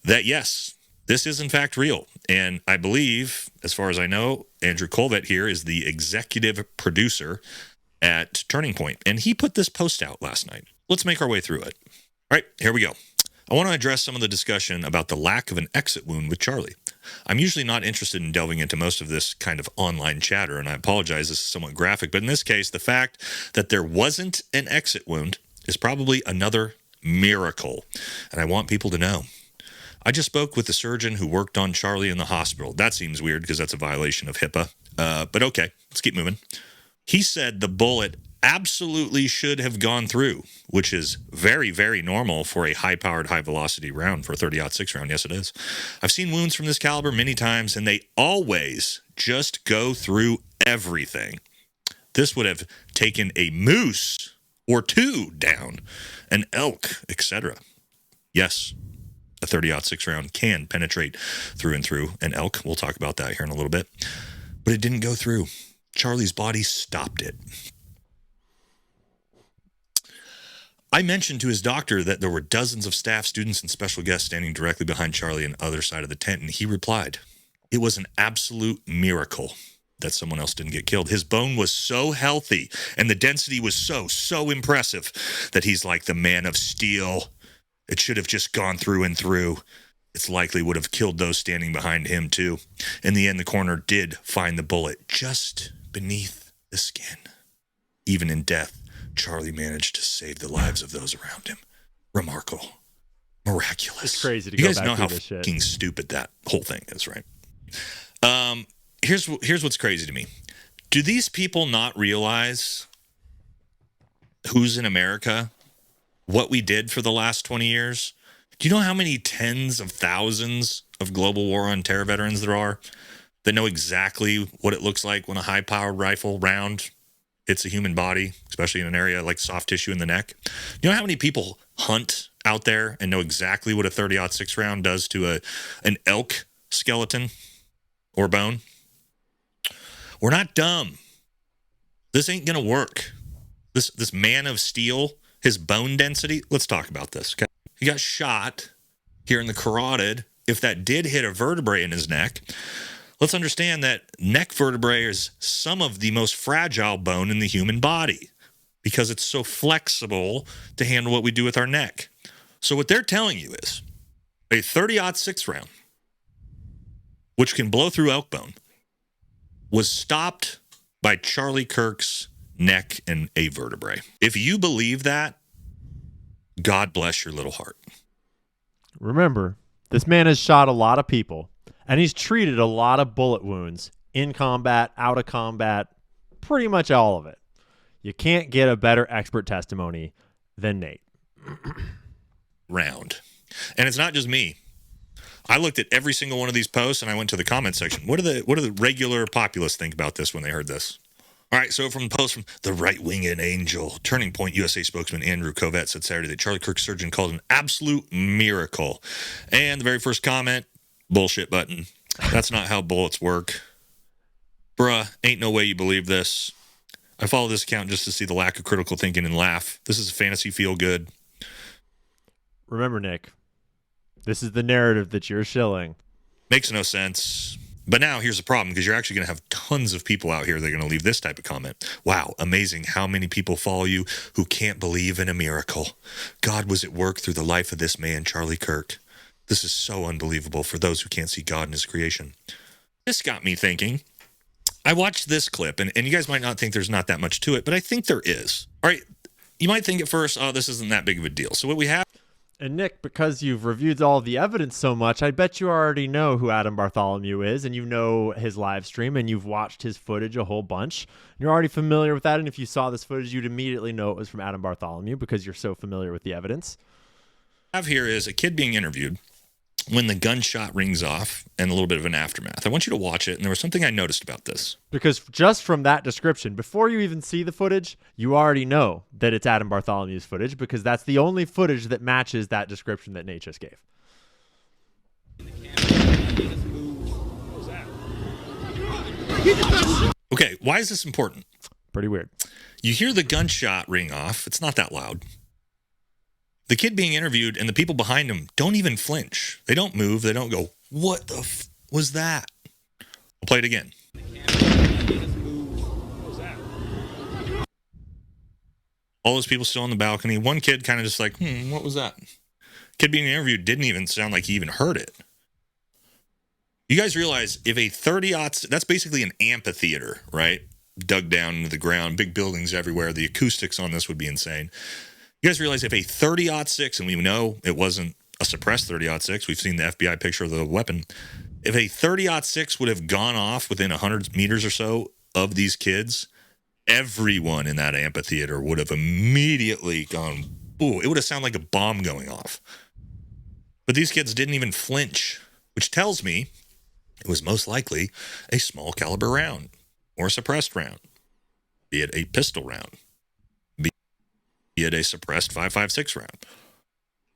that yes, this is in fact real. And I believe, as far as I know, Andrew Colvett here is the executive producer at Turning Point. And he put this post out last night. Let's make our way through it. All right, here we go. I want to address some of the discussion about the lack of an exit wound with Charlie. I'm usually not interested in delving into most of this kind of online chatter, and I apologize, this is somewhat graphic. But in this case, the fact that there wasn't an exit wound is probably another miracle. And I want people to know. I just spoke with the surgeon who worked on Charlie in the hospital. That seems weird because that's a violation of HIPAA. But okay, let's keep moving. He said the bullet absolutely should have gone through, which is very, very normal for a high-powered, high-velocity round, for a 30-06 round. Yes, it is. I've seen wounds from this caliber many times, and they always just go through everything. This would have taken a moose or two down, an elk, etc. Yes, a 30-06 round can penetrate through and through an elk. We'll talk about that here in a little bit. But it didn't go through. Charlie's body stopped it. I mentioned to his doctor that there were dozens of staff, students, and special guests standing directly behind Charlie on the other side of the tent, and he replied, it was an absolute miracle that someone else didn't get killed. His bone was so healthy, and the density was so impressive that he's like the Man of Steel. It should have just gone through and through. It's likely would have killed those standing behind him, too. In the end, the coroner did find the bullet just beneath the skin. Even in death, Charlie managed to save the lives of those around him. Remarkable. Miraculous. It's crazy to you go guys back know how through this shit. fucking stupid that whole thing is, right? Here's what's crazy to me. Do these people not realize who's in America what we did for the last 20 years? Do you know how many tens of thousands of global war on terror veterans there are that know exactly what it looks like when a high-powered rifle round hits a human body, especially in an area like soft tissue in the neck? You know how many people hunt out there and know exactly what a 30-06 round does to an elk skeleton or bone? We're not dumb. This ain't gonna work. This man of steel, his bone density. Let's talk about this. Okay? He got shot here in the carotid. If that did hit a vertebrae in his neck, let's understand that neck vertebrae is some of the most fragile bone in the human body because it's so flexible to handle what we do with our neck. So what they're telling you is a 30-06 round, which can blow through elk bone, was stopped by Charlie Kirk's neck and a vertebrae. If you believe that, God bless your little heart. Remember, this man has shot a lot of people, and he's treated a lot of bullet wounds in combat, out of combat, pretty much all of it. You can't get a better expert testimony than Nate. Round. And it's not just me. I looked at every single one of these posts and I went to the comment section. What do the regular populace think about this when they heard this? All right, so from the post from the right-winged angel, Turning Point USA spokesman Andrew Covett said Saturday that Charlie Kirk's surgeon called it an absolute miracle. And the very first comment, bullshit button. That's not how bullets work. Bruh, ain't no way you believe this. I follow this account just to see the lack of critical thinking and laugh. This is a fantasy feel-good. Remember, Nick, this is the narrative that you're shilling. Makes no sense. But now here's the problem, because you're actually going to have tons of people out here that are going to leave this type of comment. Wow, amazing how many people follow you who can't believe in a miracle. God was at work through the life of this man, Charlie Kirk. This is so unbelievable for those who can't see God in his creation. This got me thinking. I watched this clip, and you guys might not think there's not that much to it, but I think there is. All right, you might think at first, oh, this isn't that big of a deal. So what we have... And Nick, because you've reviewed all the evidence so much, I bet you already know who Adam Bartholomew is, and you know his live stream, and you've watched his footage a whole bunch. You're already familiar with that, and if you saw this footage, you'd immediately know it was from Adam Bartholomew because you're so familiar with the evidence. What I have here is a kid being interviewed when the gunshot rings off and a little bit of an aftermath. I want you to watch it, and there was something I noticed about this. Because just from that description, before you even see the footage, you already know that it's Adam Bartholomew's footage because that's the only footage that matches that description that Nate just gave. Okay, why is this important? Pretty weird. You hear the gunshot ring off. It's not that loud. The kid being interviewed and the people behind him don't even flinch. They don't move. They don't go, what the was that? I'll play it again. All those people still on the balcony. One kid kind of just like, what was that? Kid being interviewed didn't even sound like he even heard it. You guys realize if a 30-aught, that's basically an amphitheater, right? Dug down into the ground, big buildings everywhere. The acoustics on this would be insane. You guys realize if a 30-06, and we know it wasn't a suppressed 30-06, we've seen the FBI picture of the weapon. If a 30-06 would have gone off within 100 meters or so of these kids, everyone in that amphitheater would have immediately gone, ooh, it would have sounded like a bomb going off. But these kids didn't even flinch, which tells me it was most likely a small caliber round or a suppressed round, be it a pistol round, be it a suppressed 5.56 round.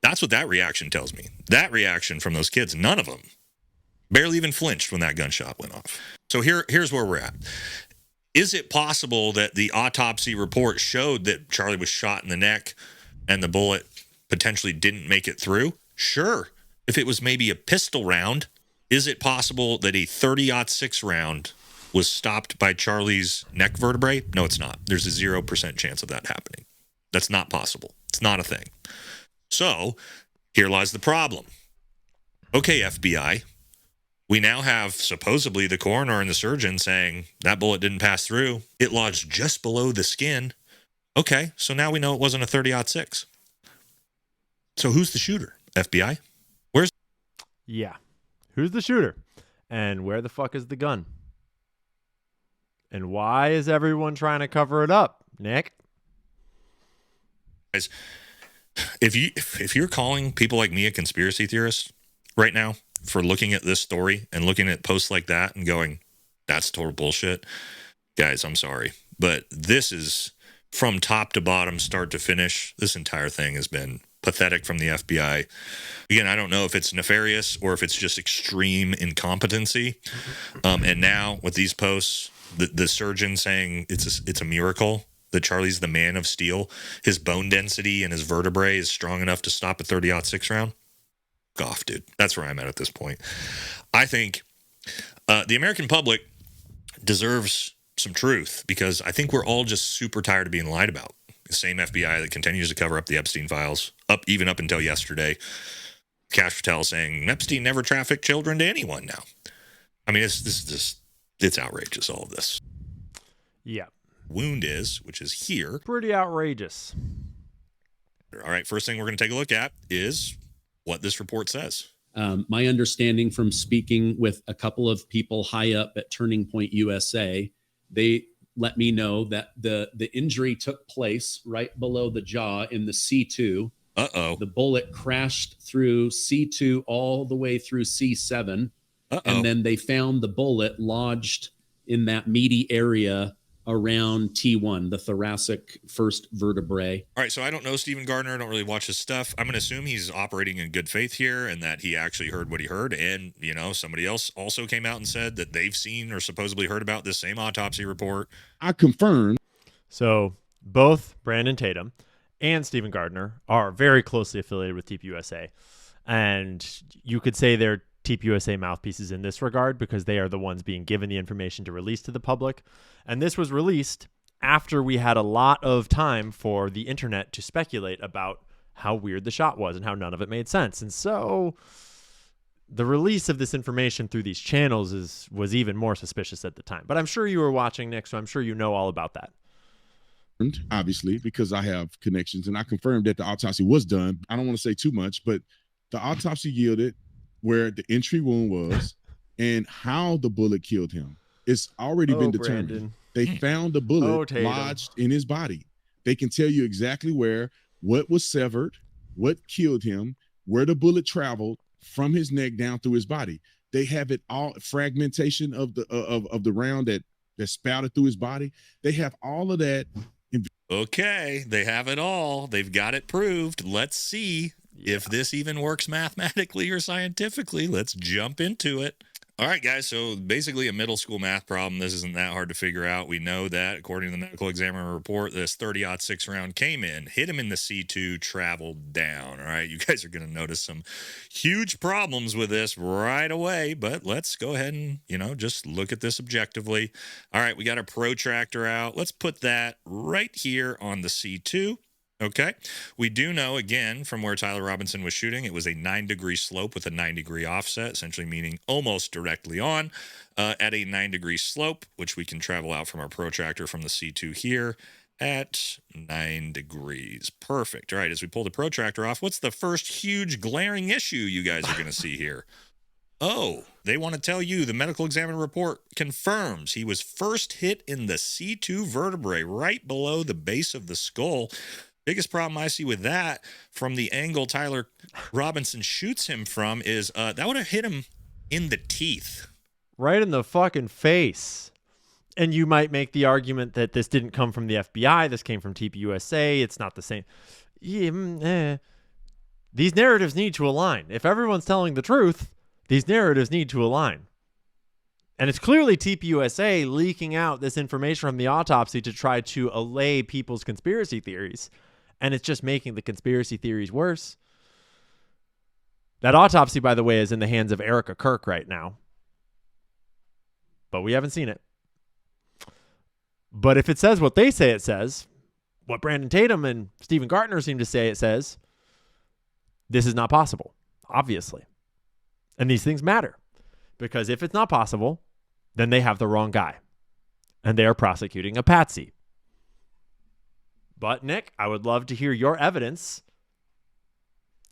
That's what that reaction tells me. That reaction from those kids, none of them barely even flinched when that gunshot went off. So here's where we're at. Is it possible that the autopsy report showed that Charlie was shot in the neck and the bullet potentially didn't make it through? Sure. If it was maybe a pistol round, is it possible that a 30-06 round was stopped by Charlie's neck vertebrae? No, it's not. There's a 0% chance of that happening. That's not possible. It's not a thing. So here lies the problem. Okay, FBI, we now have supposedly the coroner and the surgeon saying that bullet didn't pass through. It lodged just below the skin. Okay, so now we know it wasn't a 30-06. So who's the shooter, FBI? Yeah. Who's the shooter? And where the fuck is the gun? And why is everyone trying to cover it up, Nick? Guys, If you're calling people like me a conspiracy theorist right now for looking at this story and looking at posts like that and going, that's total bullshit, guys, I'm sorry. But this is from top to bottom, start to finish. This entire thing has been pathetic from the FBI. Again, I don't know if it's nefarious or if it's just extreme incompetency. And now with these posts, the surgeon saying it's a miracle that Charlie's the man of steel. His bone density and his vertebrae is strong enough to stop a 30-06 round. Off, dude. That's where I'm at this point. I think the American public deserves some truth, because I think we're all just super tired of being lied about. The same FBI that continues to cover up the Epstein files, even up until yesterday. Kash Patel saying Epstein never trafficked children to anyone now. I mean, it's outrageous, all of this. Yeah. Wound which is here. Pretty outrageous. All right, first thing we're going to take a look at is what this report says. My understanding from speaking with a couple of people high up at Turning Point USA, they let me know that the injury took place right below the jaw in the C2. Uh-oh. The bullet crashed through C2 all the way through C7. And then they found the bullet lodged in that meaty area around T1, the thoracic first vertebrae. All right, so I don't know Stephen Gardner. I don't really watch his stuff. I'm going to assume he's operating in good faith here and that he actually heard what he heard. And, somebody else also came out and said that they've seen or supposedly heard about this same autopsy report. I confirm. So both Brandon Tatum and Stephen Gardner are very closely affiliated with TPUSA. And you could say they're TPUSA mouthpieces in this regard because they are the ones being given the information to release to the public. And this was released after we had a lot of time for the internet to speculate about how weird the shot was and how none of it made sense. And so the release of this information through these channels was even more suspicious at the time. But I'm sure you were watching, Nick, so I'm sure you know all about that. Obviously, because I have connections, and I confirmed that the autopsy was done. I don't want to say too much, but the autopsy yielded where the entry wound was and how the bullet killed him. It's already been determined. Brandon. They found the bullet lodged in his body. They can tell you exactly what was severed, what killed him, where the bullet traveled from his neck down through his body. They have it all, fragmentation of the round that spouted through his body. They have all of that. Okay, they have it all. They've got it proved. Let's see if this even works mathematically or scientifically. Let's jump into it. All right, guys, so basically a middle school math problem. This isn't that hard to figure out. We know that, according to the medical examiner report, this 30-06 round came in, hit him in the C2, traveled down. All right, you guys are going to notice some huge problems with this right away, but let's go ahead and, just look at this objectively. All right, we got a protractor out. Let's put that right here on the C2. Okay, we do know, again, from where Tyler Robinson was shooting, it was a 9-degree slope with a 9-degree offset, essentially meaning almost directly on at a 9-degree slope, which we can travel out from our protractor from the C2 here at 9 degrees. Perfect. All right, as we pull the protractor off, what's the first huge glaring issue you guys are going to see here? Oh, they want to tell you the medical examiner report confirms he was first hit in the C2 vertebrae right below the base of the skull. Biggest problem I see with that from the angle Tyler Robinson shoots him from is that would have hit him in the teeth. Right in the fucking face. And you might make the argument that this didn't come from the FBI. This came from TPUSA. It's not the same. These narratives need to align. If everyone's telling the truth, these narratives need to align. And it's clearly TPUSA leaking out this information from the autopsy to try to allay people's conspiracy theories. And it's just making the conspiracy theories worse. That autopsy, by the way, is in the hands of Erica Kirk right now. But we haven't seen it. But if it says what they say it says, what Brandon Tatum and Stephen Gardner seem to say it says, this is not possible, obviously. And these things matter. Because if it's not possible, then they have the wrong guy. And they are prosecuting a patsy. But, Nick, I would love to hear your evidence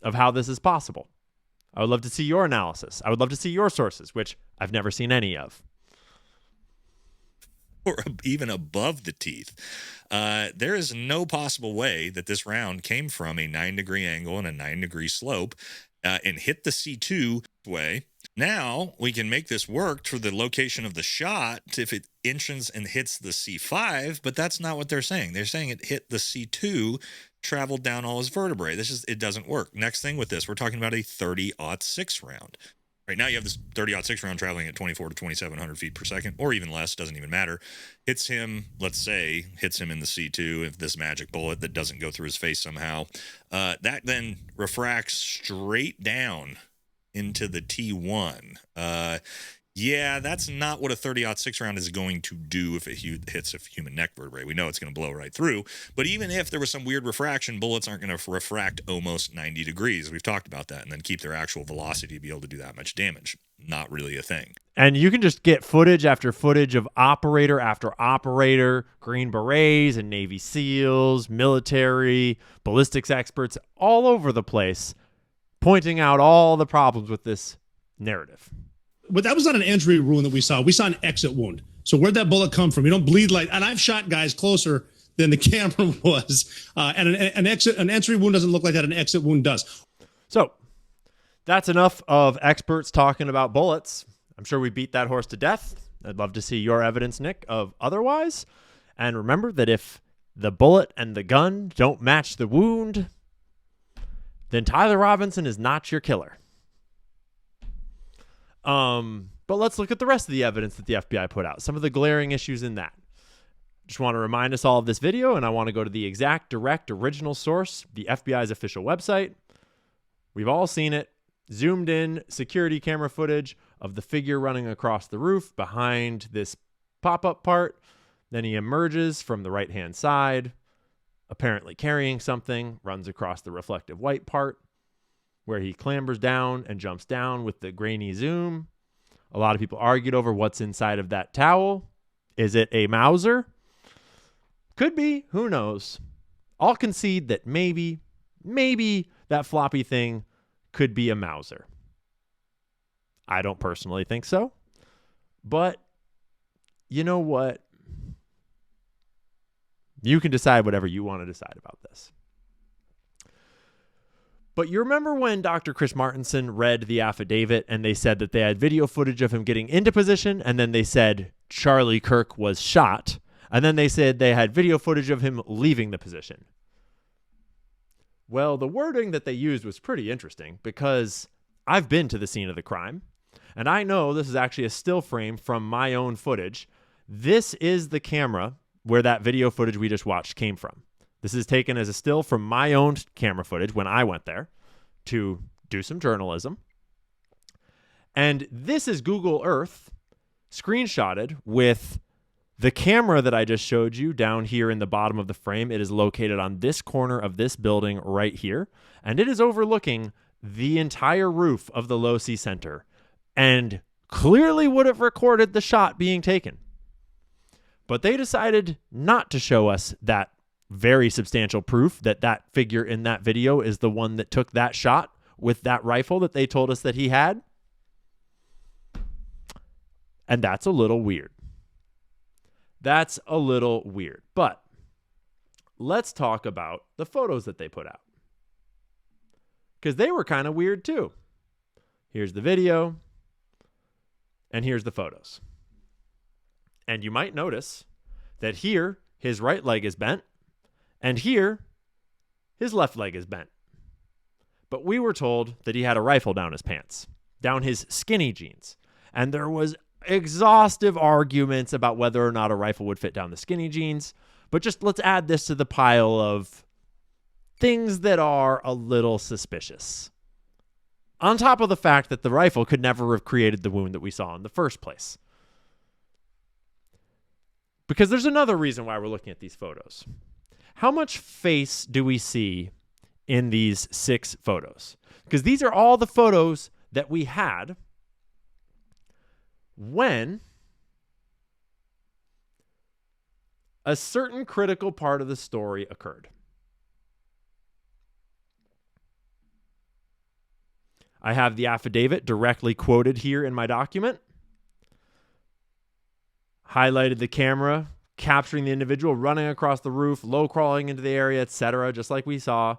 of how this is possible. I would love to see your analysis. I would love to see your sources, which I've never seen any of. or even above the teeth. There is no possible way that this round came from a 9-degree angle and a 9-degree slope and hit the C2 way. Now we can make this work for the location of the shot if it enters and hits the C5, but that's not what they're saying. They're saying it hit the C2, traveled down all his vertebrae. It doesn't work. Next thing with this, we're talking about a 30-06 round. Right now you have this 30-06 round traveling at 24 to 2,700 feet per second, or even less, doesn't even matter. Hits him, let's say, hits him in the C2, if this magic bullet that doesn't go through his face somehow. That then refracts straight down into the T1. Yeah, that's not what a 30-06 round is going to do if it hits a human neck vertebrae. We know it's going to blow right through. But even if there was some weird refraction, bullets aren't going to refract almost 90 degrees. We've talked about that. And then keep their actual velocity to be able to do that much damage. Not really a thing. And you can just get footage after footage of operator after operator, Green Berets and Navy SEALs, military, ballistics experts all over the place, pointing out all the problems with this narrative. But that was not an entry wound that we saw. We saw an exit wound. So where'd that bullet come from? You don't bleed like, and I've shot guys closer than the camera was. And an entry wound doesn't look like that. An exit wound does. So that's enough of experts talking about bullets. I'm sure we beat that horse to death. I'd love to see your evidence, Nick, of otherwise. And remember that if the bullet and the gun don't match the wound, then Tyler Robinson is not your killer. But let's look at the rest of the evidence that the FBI put out, some of the glaring issues in that. Just want to remind us all of this video, and I want to go to the exact, direct, original source, the FBI's official website. We've all seen it. Zoomed in security camera footage of the figure running across the roof behind this pop-up part. Then he emerges from the right-hand side, apparently carrying something, runs across the reflective white part, where he clambers down and jumps down with the grainy zoom. A lot of people argued over what's inside of that towel. Is it a Mauser? Could be. Who knows? I'll concede that maybe that floppy thing could be a Mauser. I don't personally think so. But you know what? You can decide whatever you want to decide about this. But you remember when Dr. Chris Martenson read the affidavit and they said that they had video footage of him getting into position, and then they said Charlie Kirk was shot, and then they said they had video footage of him leaving the position. Well, the wording that they used was pretty interesting because I've been to the scene of the crime, and I know this is actually a still frame from my own footage. This is the camera where that video footage we just watched came from. This is taken as a still from my own camera footage when I went there to do some journalism. And this is Google Earth screenshotted with the camera that I just showed you down here in the bottom of the frame. It is located on this corner of this building right here. And it is overlooking the entire roof of the Low C Center and clearly would have recorded the shot being taken. But they decided not to show us that very substantial proof that that figure in that video is the one that took that shot with that rifle that they told us that he had. And that's a little weird. That's a little weird. But let's talk about the photos that they put out, because they were kind of weird too. Here's the video, and here's the photos. And you might notice that here, his right leg is bent, and here, his left leg is bent. But we were told that he had a rifle down his pants, down his skinny jeans. And there was exhaustive arguments about whether or not a rifle would fit down the skinny jeans. But just let's add this to the pile of things that are a little suspicious. On top of the fact that the rifle could never have created the wound that we saw in the first place. Because there's another reason why we're looking at these photos. How much face do we see in these 6 photos? Because these are all the photos that we had when a certain critical part of the story occurred. I have the affidavit directly quoted here in my document. highlighted the camera, capturing the individual running across the roof, low crawling into the area, etc., just like we saw.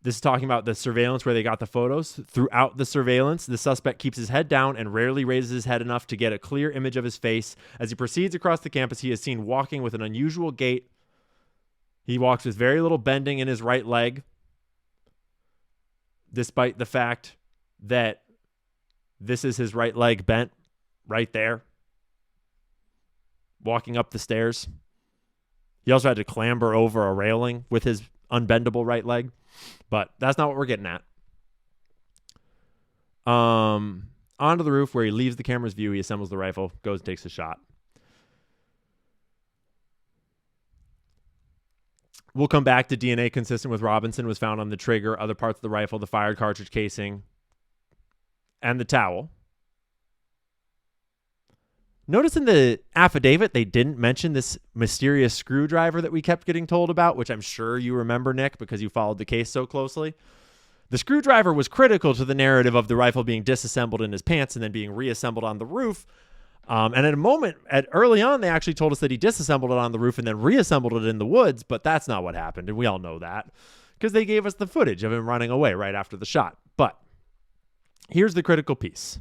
This is talking about the surveillance where they got the photos. Throughout the surveillance, the suspect keeps his head down and rarely raises his head enough to get a clear image of his face. As he proceeds across the campus, he is seen walking with an unusual gait. He walks with very little bending in his right leg, despite the fact that this is his right leg bent right there, walking up the stairs. He also had to clamber over a railing with his unbendable right leg, but that's not what we're getting at. Onto the roof where he leaves the camera's view. He assembles the rifle, goes and takes a shot. We'll come back to DNA consistent with Robinson was found on the trigger, other parts of the rifle, the fired cartridge casing, and the towel. Notice in the affidavit, they didn't mention this mysterious screwdriver that we kept getting told about, which I'm sure you remember, Nick, because you followed the case so closely. The screwdriver was critical to the narrative of the rifle being disassembled in his pants and then being reassembled on the roof. And at a moment, early on, they actually told us that he disassembled it on the roof and then reassembled it in the woods, but that's not what happened, and we all know that because they gave us the footage of him running away right after the shot. But here's the critical piece.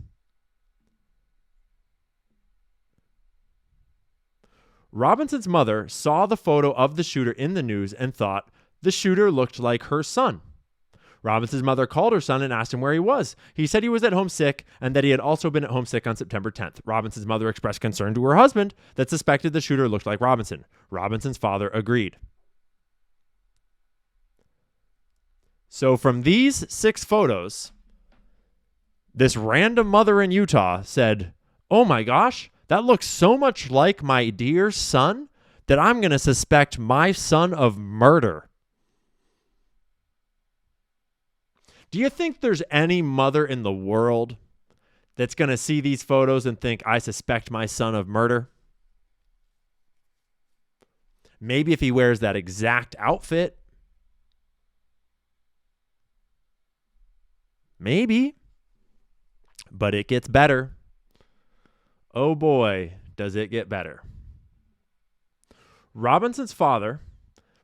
Robinson's mother saw the photo of the shooter in the news and thought the shooter looked like her son. Robinson's mother called her son and asked him where he was. He said he was at home sick and that he had also been at home sick on September 10th. Robinson's mother expressed concern to her husband that suspected the shooter looked like Robinson. Robinson's father agreed. So from these 6 photos, this random mother in Utah said, "Oh my gosh, that looks so much like my dear son that I'm going to suspect my son of murder." Do you think there's any mother in the world that's going to see these photos and think, I suspect my son of murder? Maybe if he wears that exact outfit. Maybe. But it gets better. Oh boy, does it get better. Robinson's father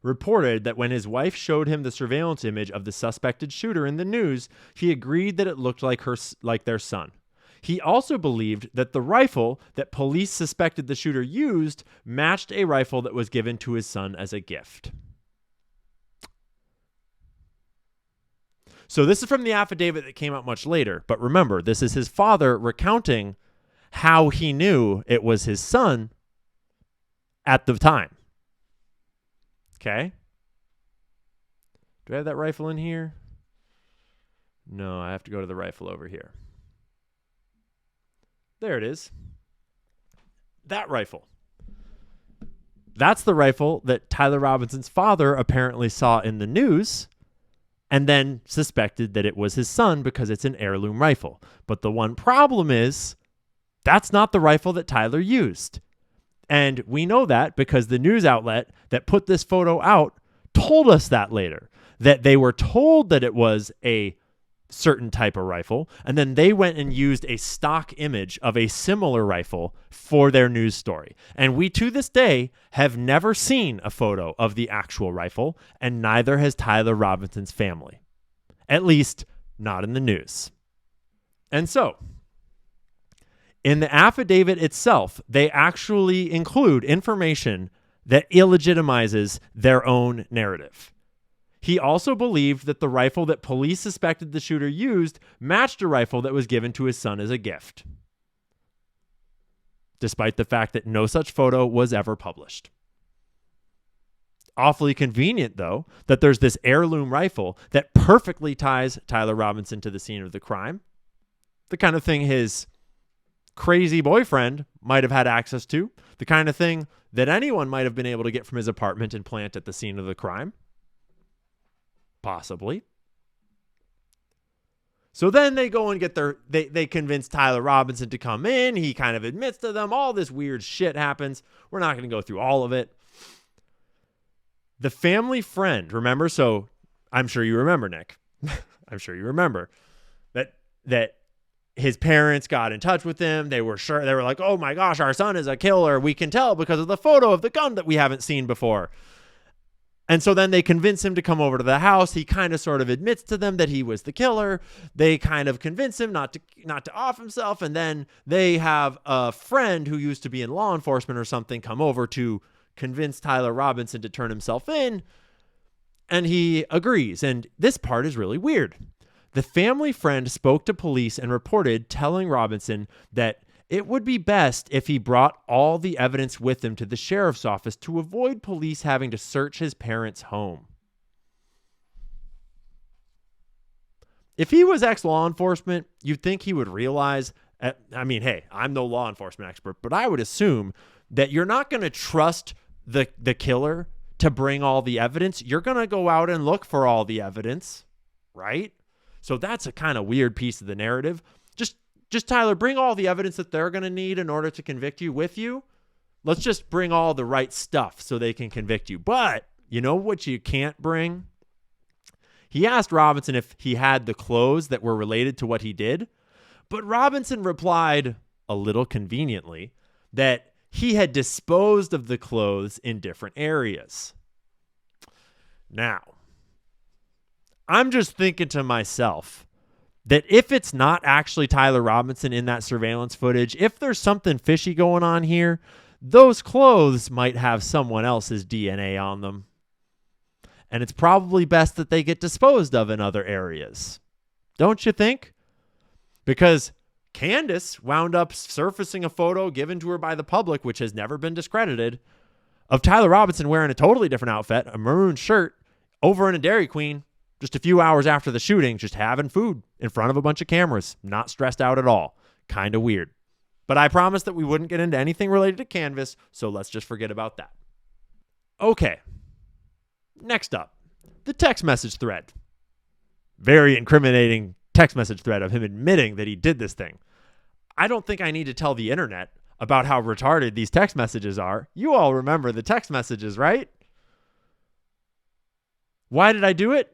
reported that when his wife showed him the surveillance image of the suspected shooter in the news, he agreed that it looked like their son. He also believed that the rifle that police suspected the shooter used matched a rifle that was given to his son as a gift. So this is from the affidavit that came out much later, but remember, this is his father recounting how he knew it was his son at the time. Okay. Do I have that rifle in here? No, I have to go to the rifle over here. There it is. That rifle. That's the rifle that Tyler Robinson's father apparently saw in the news and then suspected that it was his son because it's an heirloom rifle. But the one problem is that's not the rifle that Tyler used. And we know that because the news outlet that put this photo out told us that later, that they were told that it was a certain type of rifle, and then they went and used a stock image of a similar rifle for their news story. And we, to this day, have never seen a photo of the actual rifle, and neither has Tyler Robinson's family. At least, not in the news. And so, in the affidavit itself, they actually include information that illegitimizes their own narrative. He also believed that the rifle that police suspected the shooter used matched a rifle that was given to his son as a gift, despite the fact that no such photo was ever published. Awfully convenient, though, that there's this heirloom rifle that perfectly ties Tyler Robinson to the scene of the crime, the kind of thing his crazy boyfriend might have had access to, the kind of thing that anyone might have been able to get from his apartment and plant at the scene of the crime. Possibly. So then they go and get they convince Tyler Robinson to come in. He kind of admits to them. All this weird shit happens. We're not going to go through all of it. The family friend, remember? So I'm sure you remember, Nick. I'm sure you remember that his parents got in touch with him. They were sure. They were like, oh my gosh, our son is a killer. We can tell because of the photo of the gun that we haven't seen before. And so then they convince him to come over to the house. He kind of sort of admits to them that he was the killer. They kind of convince him not to off himself. And then they have a friend who used to be in law enforcement or something come over to convince Tyler Robinson to turn himself in. And he agrees. And this part is really weird. The family friend spoke to police and reported telling Robinson that it would be best if he brought all the evidence with him to the sheriff's office to avoid police having to search his parents' home. If he was ex-law enforcement, you'd think he would realize, I mean, hey, I'm no law enforcement expert, but I would assume that you're not going to trust the killer to bring all the evidence. You're going to go out and look for all the evidence, right? So that's a kind of weird piece of the narrative. Just Tyler, bring all the evidence that they're going to need in order to convict you with you. Let's just bring all the right stuff so they can convict you. But you know what you can't bring? He asked Robinson if he had the clothes that were related to what he did. But Robinson replied, a little conveniently, that he had disposed of the clothes in different areas. Now, I'm just thinking to myself that if it's not actually Tyler Robinson in that surveillance footage, if there's something fishy going on here, those clothes might have someone else's DNA on them. And it's probably best that they get disposed of in other areas. Don't you think? Because Candace wound up surfacing a photo given to her by the public, which has never been discredited, of Tyler Robinson wearing a totally different outfit, a maroon shirt, over in a Dairy Queen, just a few hours after the shooting, just having food in front of a bunch of cameras, not stressed out at all. Kind of weird. But I promised that we wouldn't get into anything related to Canvas, so let's just forget about that. Okay. Next up, the text message thread. Very incriminating text message thread of him admitting that he did this thing. I don't think I need to tell the internet about how retarded these text messages are. You all remember the text messages, right? Why did I do it?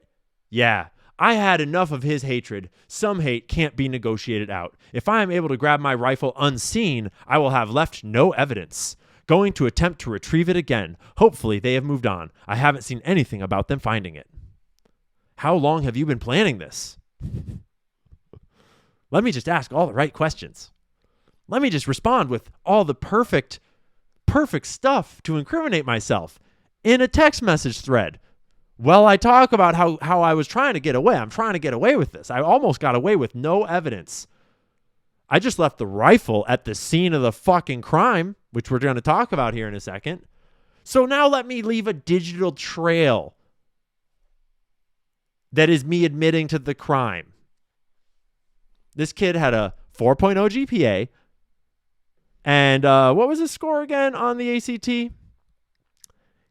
Yeah, I had enough of his hatred. Some hate can't be negotiated out. If I am able to grab my rifle unseen, I will have left no evidence. Going to attempt to retrieve it again. Hopefully they have moved on. I haven't seen anything about them finding it. How long have you been planning this? Let me just ask all the right questions. Let me just respond with all the perfect stuff to incriminate myself in a text message thread. Well, I talk about how I was trying to get away. I'm trying to get away with this. I almost got away with no evidence. I just left the rifle at the scene of the fucking crime, which we're going to talk about here in a second. So now let me leave a digital trail that is me admitting to the crime. This kid had a 4.0 GPA. And what was his score again on the ACT?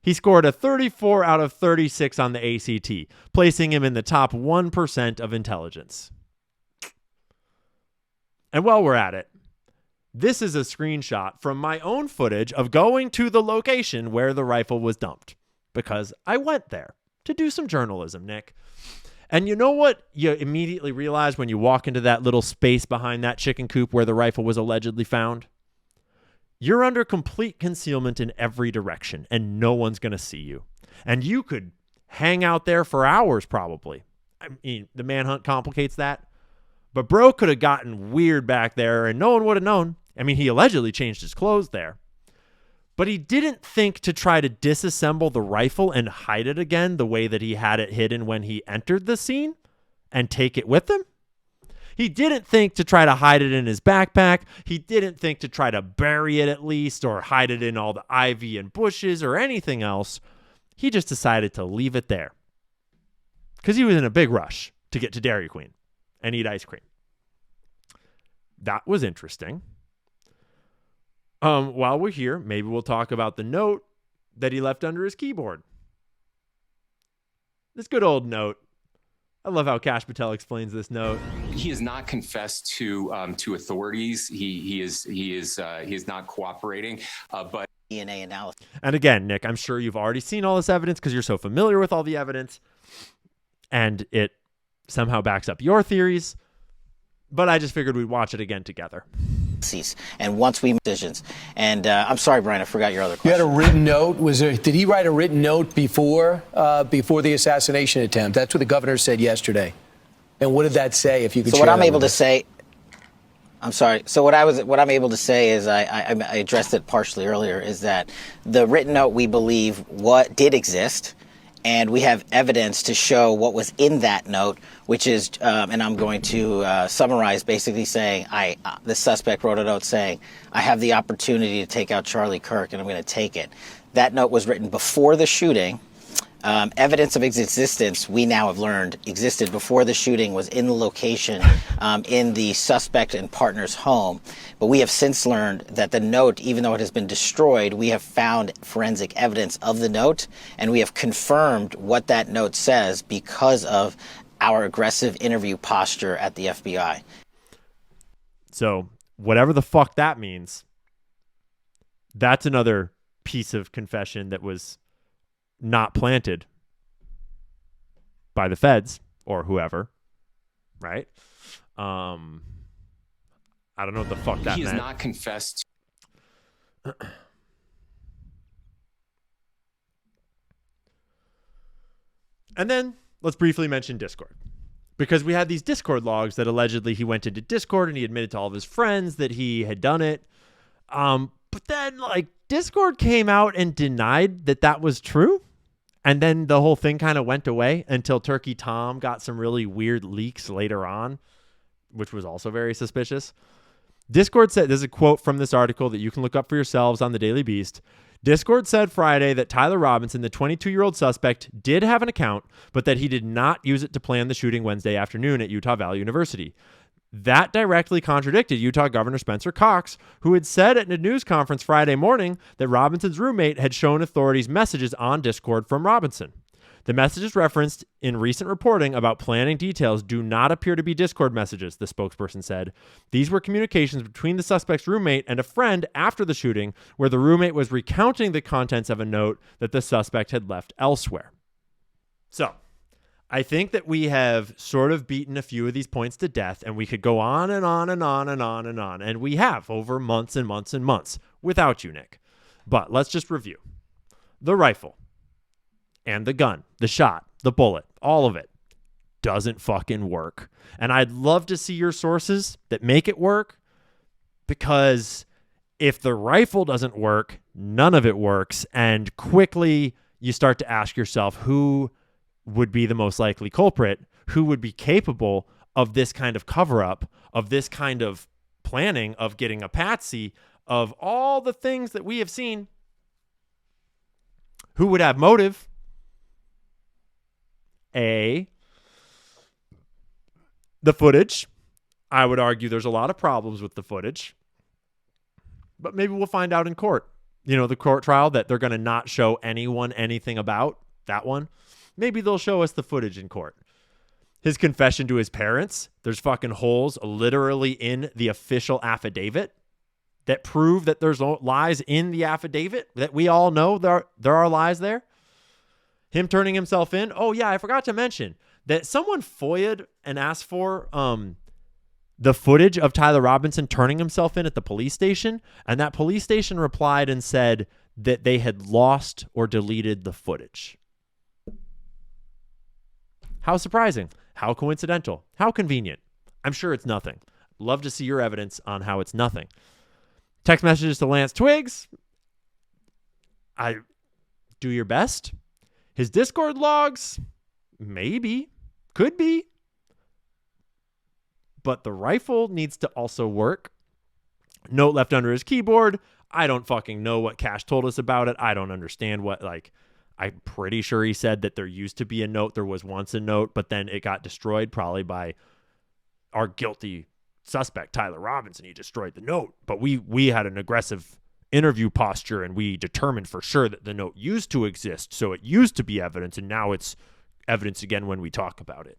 He scored a 34 out of 36 on the ACT, placing him in the top 1% of intelligence. And while we're at it, this is a screenshot from my own footage of going to the location where the rifle was dumped, because I went there to do some journalism, Nick. And you know what you immediately realize when you walk into that little space behind that chicken coop where the rifle was allegedly found? You're under complete concealment in every direction, and no one's going to see you. And you could hang out there for hours, probably. I mean, the manhunt complicates that. But bro could have gotten weird back there, and no one would have known. I mean, he allegedly changed his clothes there. But he didn't think to try to disassemble the rifle and hide it again the way that he had it hidden when he entered the scene and take it with him. He didn't think to try to hide it in his backpack. He didn't think to try to bury it at least or hide it in all the ivy and bushes or anything else. He just decided to leave it there because he was in a big rush to get to Dairy Queen and eat ice cream. That was interesting. While we're here, maybe we'll talk about the note that he left under his keyboard. This good old note. I love how Kash Patel explains this note. He has not confessed to authorities. He is not cooperating. But DNA analysis. And again, Nick, I'm sure you've already seen all this evidence because you're so familiar with all the evidence, and it somehow backs up your theories. but I just figured we'd watch it again together. And once we make decisions, and I'm sorry, Brian, I forgot your other question. You had a written note. Did he write a written note before the assassination attempt? That's what the governor said yesterday. And what did that say? If you could. So what I'm able to say. I'm sorry. So what I'm able to say is I addressed it partially earlier, is that the written note, we believe, what did exist, and we have evidence to show what was in that note, which is, and I'm going to summarize, basically saying, the suspect wrote a note saying, I have the opportunity to take out Charlie Kirk, and I'm going to take it. That note was written before the shooting. Evidence of its existence, we now have learned, existed before the shooting, was in the location in the suspect and partner's home. But we have since learned that the note, even though it has been destroyed, we have found forensic evidence of the note, and we have confirmed what that note says because of our aggressive interview posture at the FBI. So whatever the fuck that means, that's another piece of confession that was not planted by the feds or whoever, right? I don't know what the fuck that meant. He has not confessed. And then let's briefly mention Discord, because we had these Discord logs that allegedly he went into Discord and he admitted to all of his friends that he had done it. But then Discord came out and denied that was true. And then the whole thing kind of went away until Turkey Tom got some really weird leaks later on, which was also very suspicious. Discord said, there's a quote from this article that you can look up for yourselves on the Daily Beast. Discord said Friday that Tyler Robinson, the 22-year-old suspect, did have an account, but that he did not use it to plan the shooting Wednesday afternoon at Utah Valley University. That directly contradicted Utah Governor Spencer Cox, who had said at a news conference Friday morning that Robinson's roommate had shown authorities messages on Discord from Robinson. The messages referenced in recent reporting about planning details do not appear to be Discord messages, the spokesperson said. These were communications between the suspect's roommate and a friend after the shooting, where the roommate was recounting the contents of a note that the suspect had left elsewhere. So, I think that we have sort of beaten a few of these points to death, and we could go on and on and on and on and on, and we have over months and months and months without you, Nick. But let's just review. The rifle and the gun, the shot, the bullet, all of it doesn't fucking work. And I'd love to see your sources that make it work, because if the rifle doesn't work, none of it works, and quickly you start to ask yourself who would be the most likely culprit, who would be capable of this kind of cover-up, of this kind of planning, of getting a patsy, of all the things that we have seen. Who would have motive? The footage. I would argue there's a lot of problems with the footage, but maybe we'll find out in court. The court trial that they're going to not show anyone anything about, that one. Maybe they'll show us the footage in court. His confession to his parents, there's fucking holes literally in the official affidavit that prove that there's lies in the affidavit, that we all know there are lies there. Him turning himself in. Oh, yeah, I forgot to mention that someone FOIA'd and asked for the footage of Tyler Robinson turning himself in at the police station, and that police station replied and said that they had lost or deleted the footage. How surprising. How coincidental. How convenient. I'm sure it's nothing. Love to see your evidence on how it's nothing. Text messages to Lance Twiggs. I do your best. His Discord logs, maybe, could be. But the rifle needs to also work. Note left under his keyboard. I don't fucking know what Cash told us about it. I don't understand what, I'm pretty sure he said that there used to be a note. There was once a note, but then it got destroyed probably by our guilty suspect, Tyler Robinson. He destroyed the note, but we had an aggressive interview posture, and we determined for sure that the note used to exist. So it used to be evidence, and now it's evidence again when we talk about it.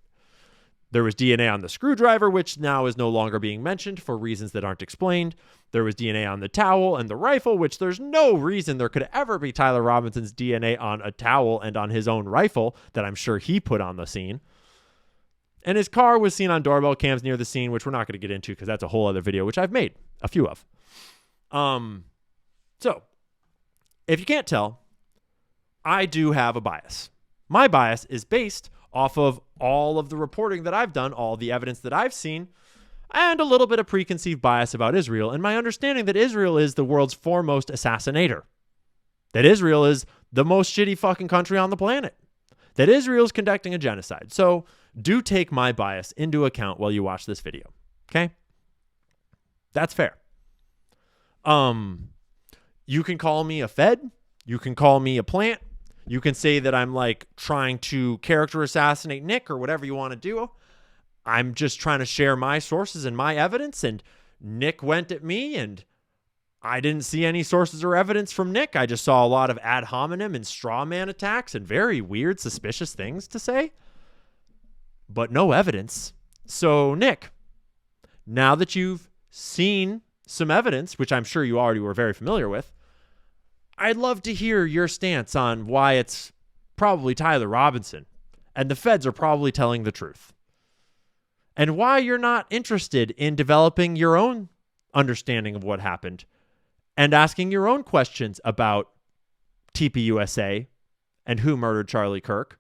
There was DNA on the screwdriver, which now is no longer being mentioned for reasons that aren't explained. There was DNA on the towel and the rifle, which there's no reason there could ever be Tyler Robinson's DNA on a towel and on his own rifle that I'm sure he put on the scene. And his car was seen on doorbell cams near the scene, which we're not going to get into because that's a whole other video, which I've made a few of. So, if you can't tell, I do have a bias. My bias is based off of all of the reporting that I've done, all the evidence that I've seen, and a little bit of preconceived bias about Israel, and my understanding that Israel is the world's foremost assassinator. That Israel is the most shitty fucking country on the planet. That Israel is conducting a genocide. So do take my bias into account while you watch this video. Okay? That's fair. You can call me a Fed. You can call me a plant. You can say that I'm like trying to character assassinate Nick or whatever you want to do. I'm just trying to share my sources and my evidence, and Nick went at me, and I didn't see any sources or evidence from Nick. I just saw a lot of ad hominem and straw man attacks and very weird, suspicious things to say, but no evidence. So, Nick, now that you've seen some evidence, which I'm sure you already were very familiar with, I'd love to hear your stance on why it's probably Tyler Robinson and the feds are probably telling the truth. And why you're not interested in developing your own understanding of what happened and asking your own questions about TPUSA and who murdered Charlie Kirk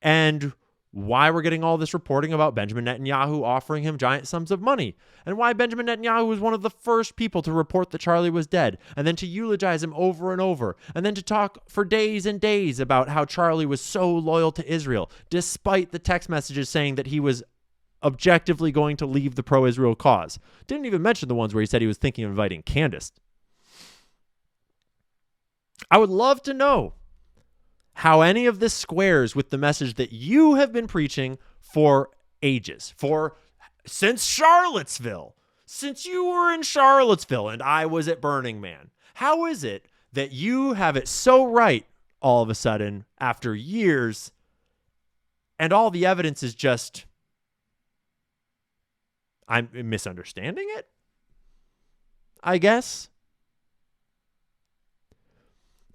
and why we're getting all this reporting about Benjamin Netanyahu offering him giant sums of money and why Benjamin Netanyahu was one of the first people to report that Charlie was dead and then to eulogize him over and over and then to talk for days and days about how Charlie was so loyal to Israel despite the text messages saying that he was objectively going to leave the pro-Israel cause. Didn't even mention the ones where he said he was thinking of inviting Candace. I would love to know how any of this squares with the message that you have been preaching for ages, since Charlottesville, since you were in Charlottesville and I was at Burning Man. How is it that you have it so right all of a sudden after years and all the evidence is just, I'm misunderstanding it, I guess?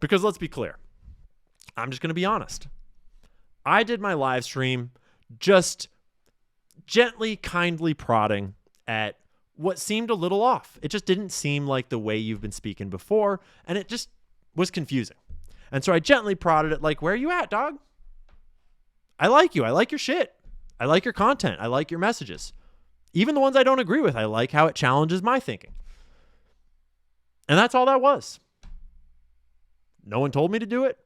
Because let's be clear. I'm just going to be honest. I did my live stream just gently, kindly prodding at what seemed a little off. It just didn't seem like the way you've been speaking before, and it just was confusing. And so I gently prodded it like, where are you at, dog? I like you. I like your shit. I like your content. I like your messages. Even the ones I don't agree with, I like how it challenges my thinking. And that's all that was. No one told me to do it.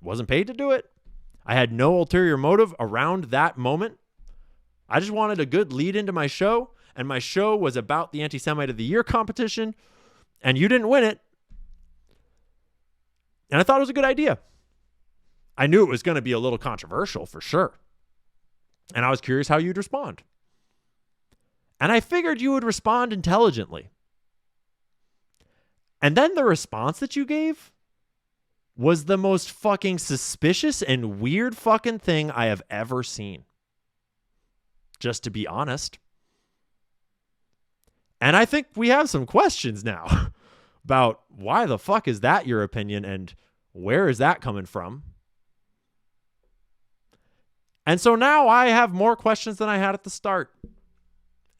Wasn't paid to do it. I had no ulterior motive around that moment. I just wanted a good lead into my show, and my show was about the Anti-Semite of the Year competition, and you didn't win it. And I thought it was a good idea. I knew it was going to be a little controversial for sure. And I was curious how you'd respond. And I figured you would respond intelligently. And then the response that you gave was the most fucking suspicious and weird fucking thing I have ever seen. Just to be honest. And I think we have some questions now about why the fuck is that your opinion and where is that coming from? And so now I have more questions than I had at the start.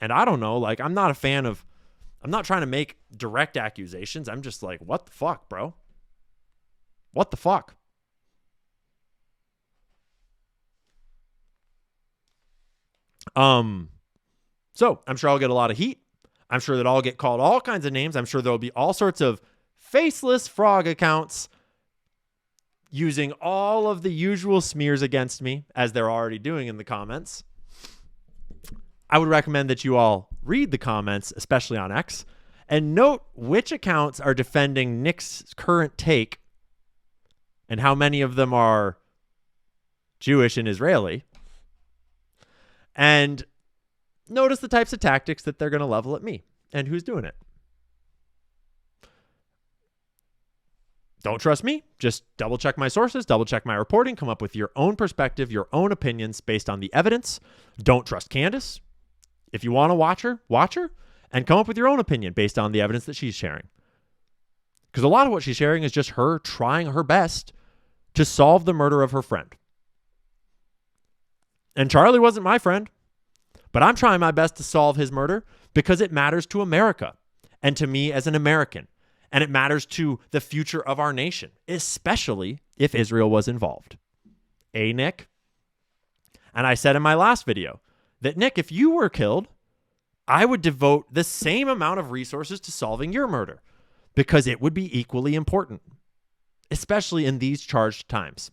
And I don't know, like, I'm not trying to make direct accusations. I'm just like, what the fuck, bro? What the fuck? So I'm sure I'll get a lot of heat. I'm sure that I'll get called all kinds of names. I'm sure there'll be all sorts of faceless frog accounts using all of the usual smears against me, as they're already doing in the comments. I would recommend that you all read the comments, especially on X, and note which accounts are defending Nick's current take and how many of them are Jewish and Israeli. And notice the types of tactics that they're going to level at me and who's doing it. Don't trust me. Just double check my sources, double check my reporting, come up with your own perspective, your own opinions based on the evidence. Don't trust Candace. If you want to watch her and come up with your own opinion based on the evidence that she's sharing. Because a lot of what she's sharing is just her trying her best to solve the murder of her friend. And Charlie wasn't my friend. But I'm trying my best to solve his murder because it matters to America and to me as an American. And it matters to the future of our nation, especially if Israel was involved. Nick? And I said in my last video that, Nick, if you were killed, I would devote the same amount of resources to solving your murder because it would be equally important, especially in these charged times.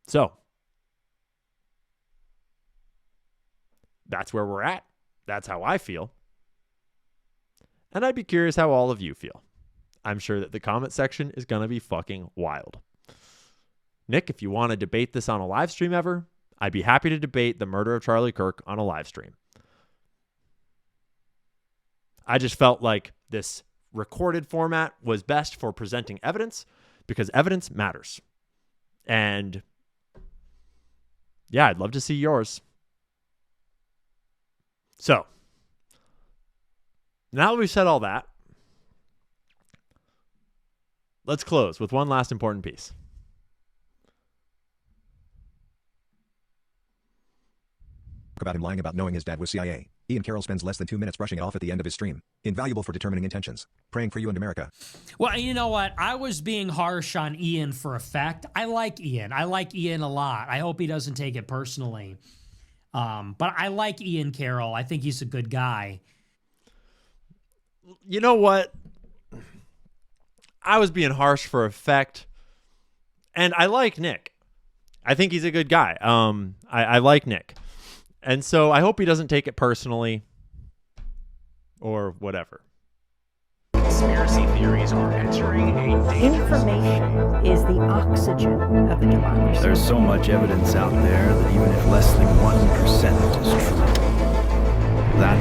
So, that's where we're at. That's how I feel. And I'd be curious how all of you feel. I'm sure that the comment section is going to be fucking wild. Nick, if you want to debate this on a live stream ever, I'd be happy to debate the murder of Charlie Kirk on a live stream. I just felt like this recorded format was best for presenting evidence because evidence matters. And yeah, I'd love to see yours. So, now that we've said all that, let's close with one last important piece. About him lying about knowing his dad was CIA. Ian Carroll spends less than 2 minutes brushing it off at the end of his stream. Invaluable for determining intentions. Praying for you and America. Well, you know what? I was being harsh on Ian for effect. I like Ian. I like Ian a lot. I hope he doesn't take it personally. But I like Ian Carroll. I think he's a good guy. You know what? I was being harsh for effect. And I like Nick. I think he's a good guy. I like Nick. And so I hope he doesn't take it personally or whatever. Conspiracy theories are entering a dangerous... Information is the oxygen of the democracy. There's so much evidence out there that even if less than 1% is true, that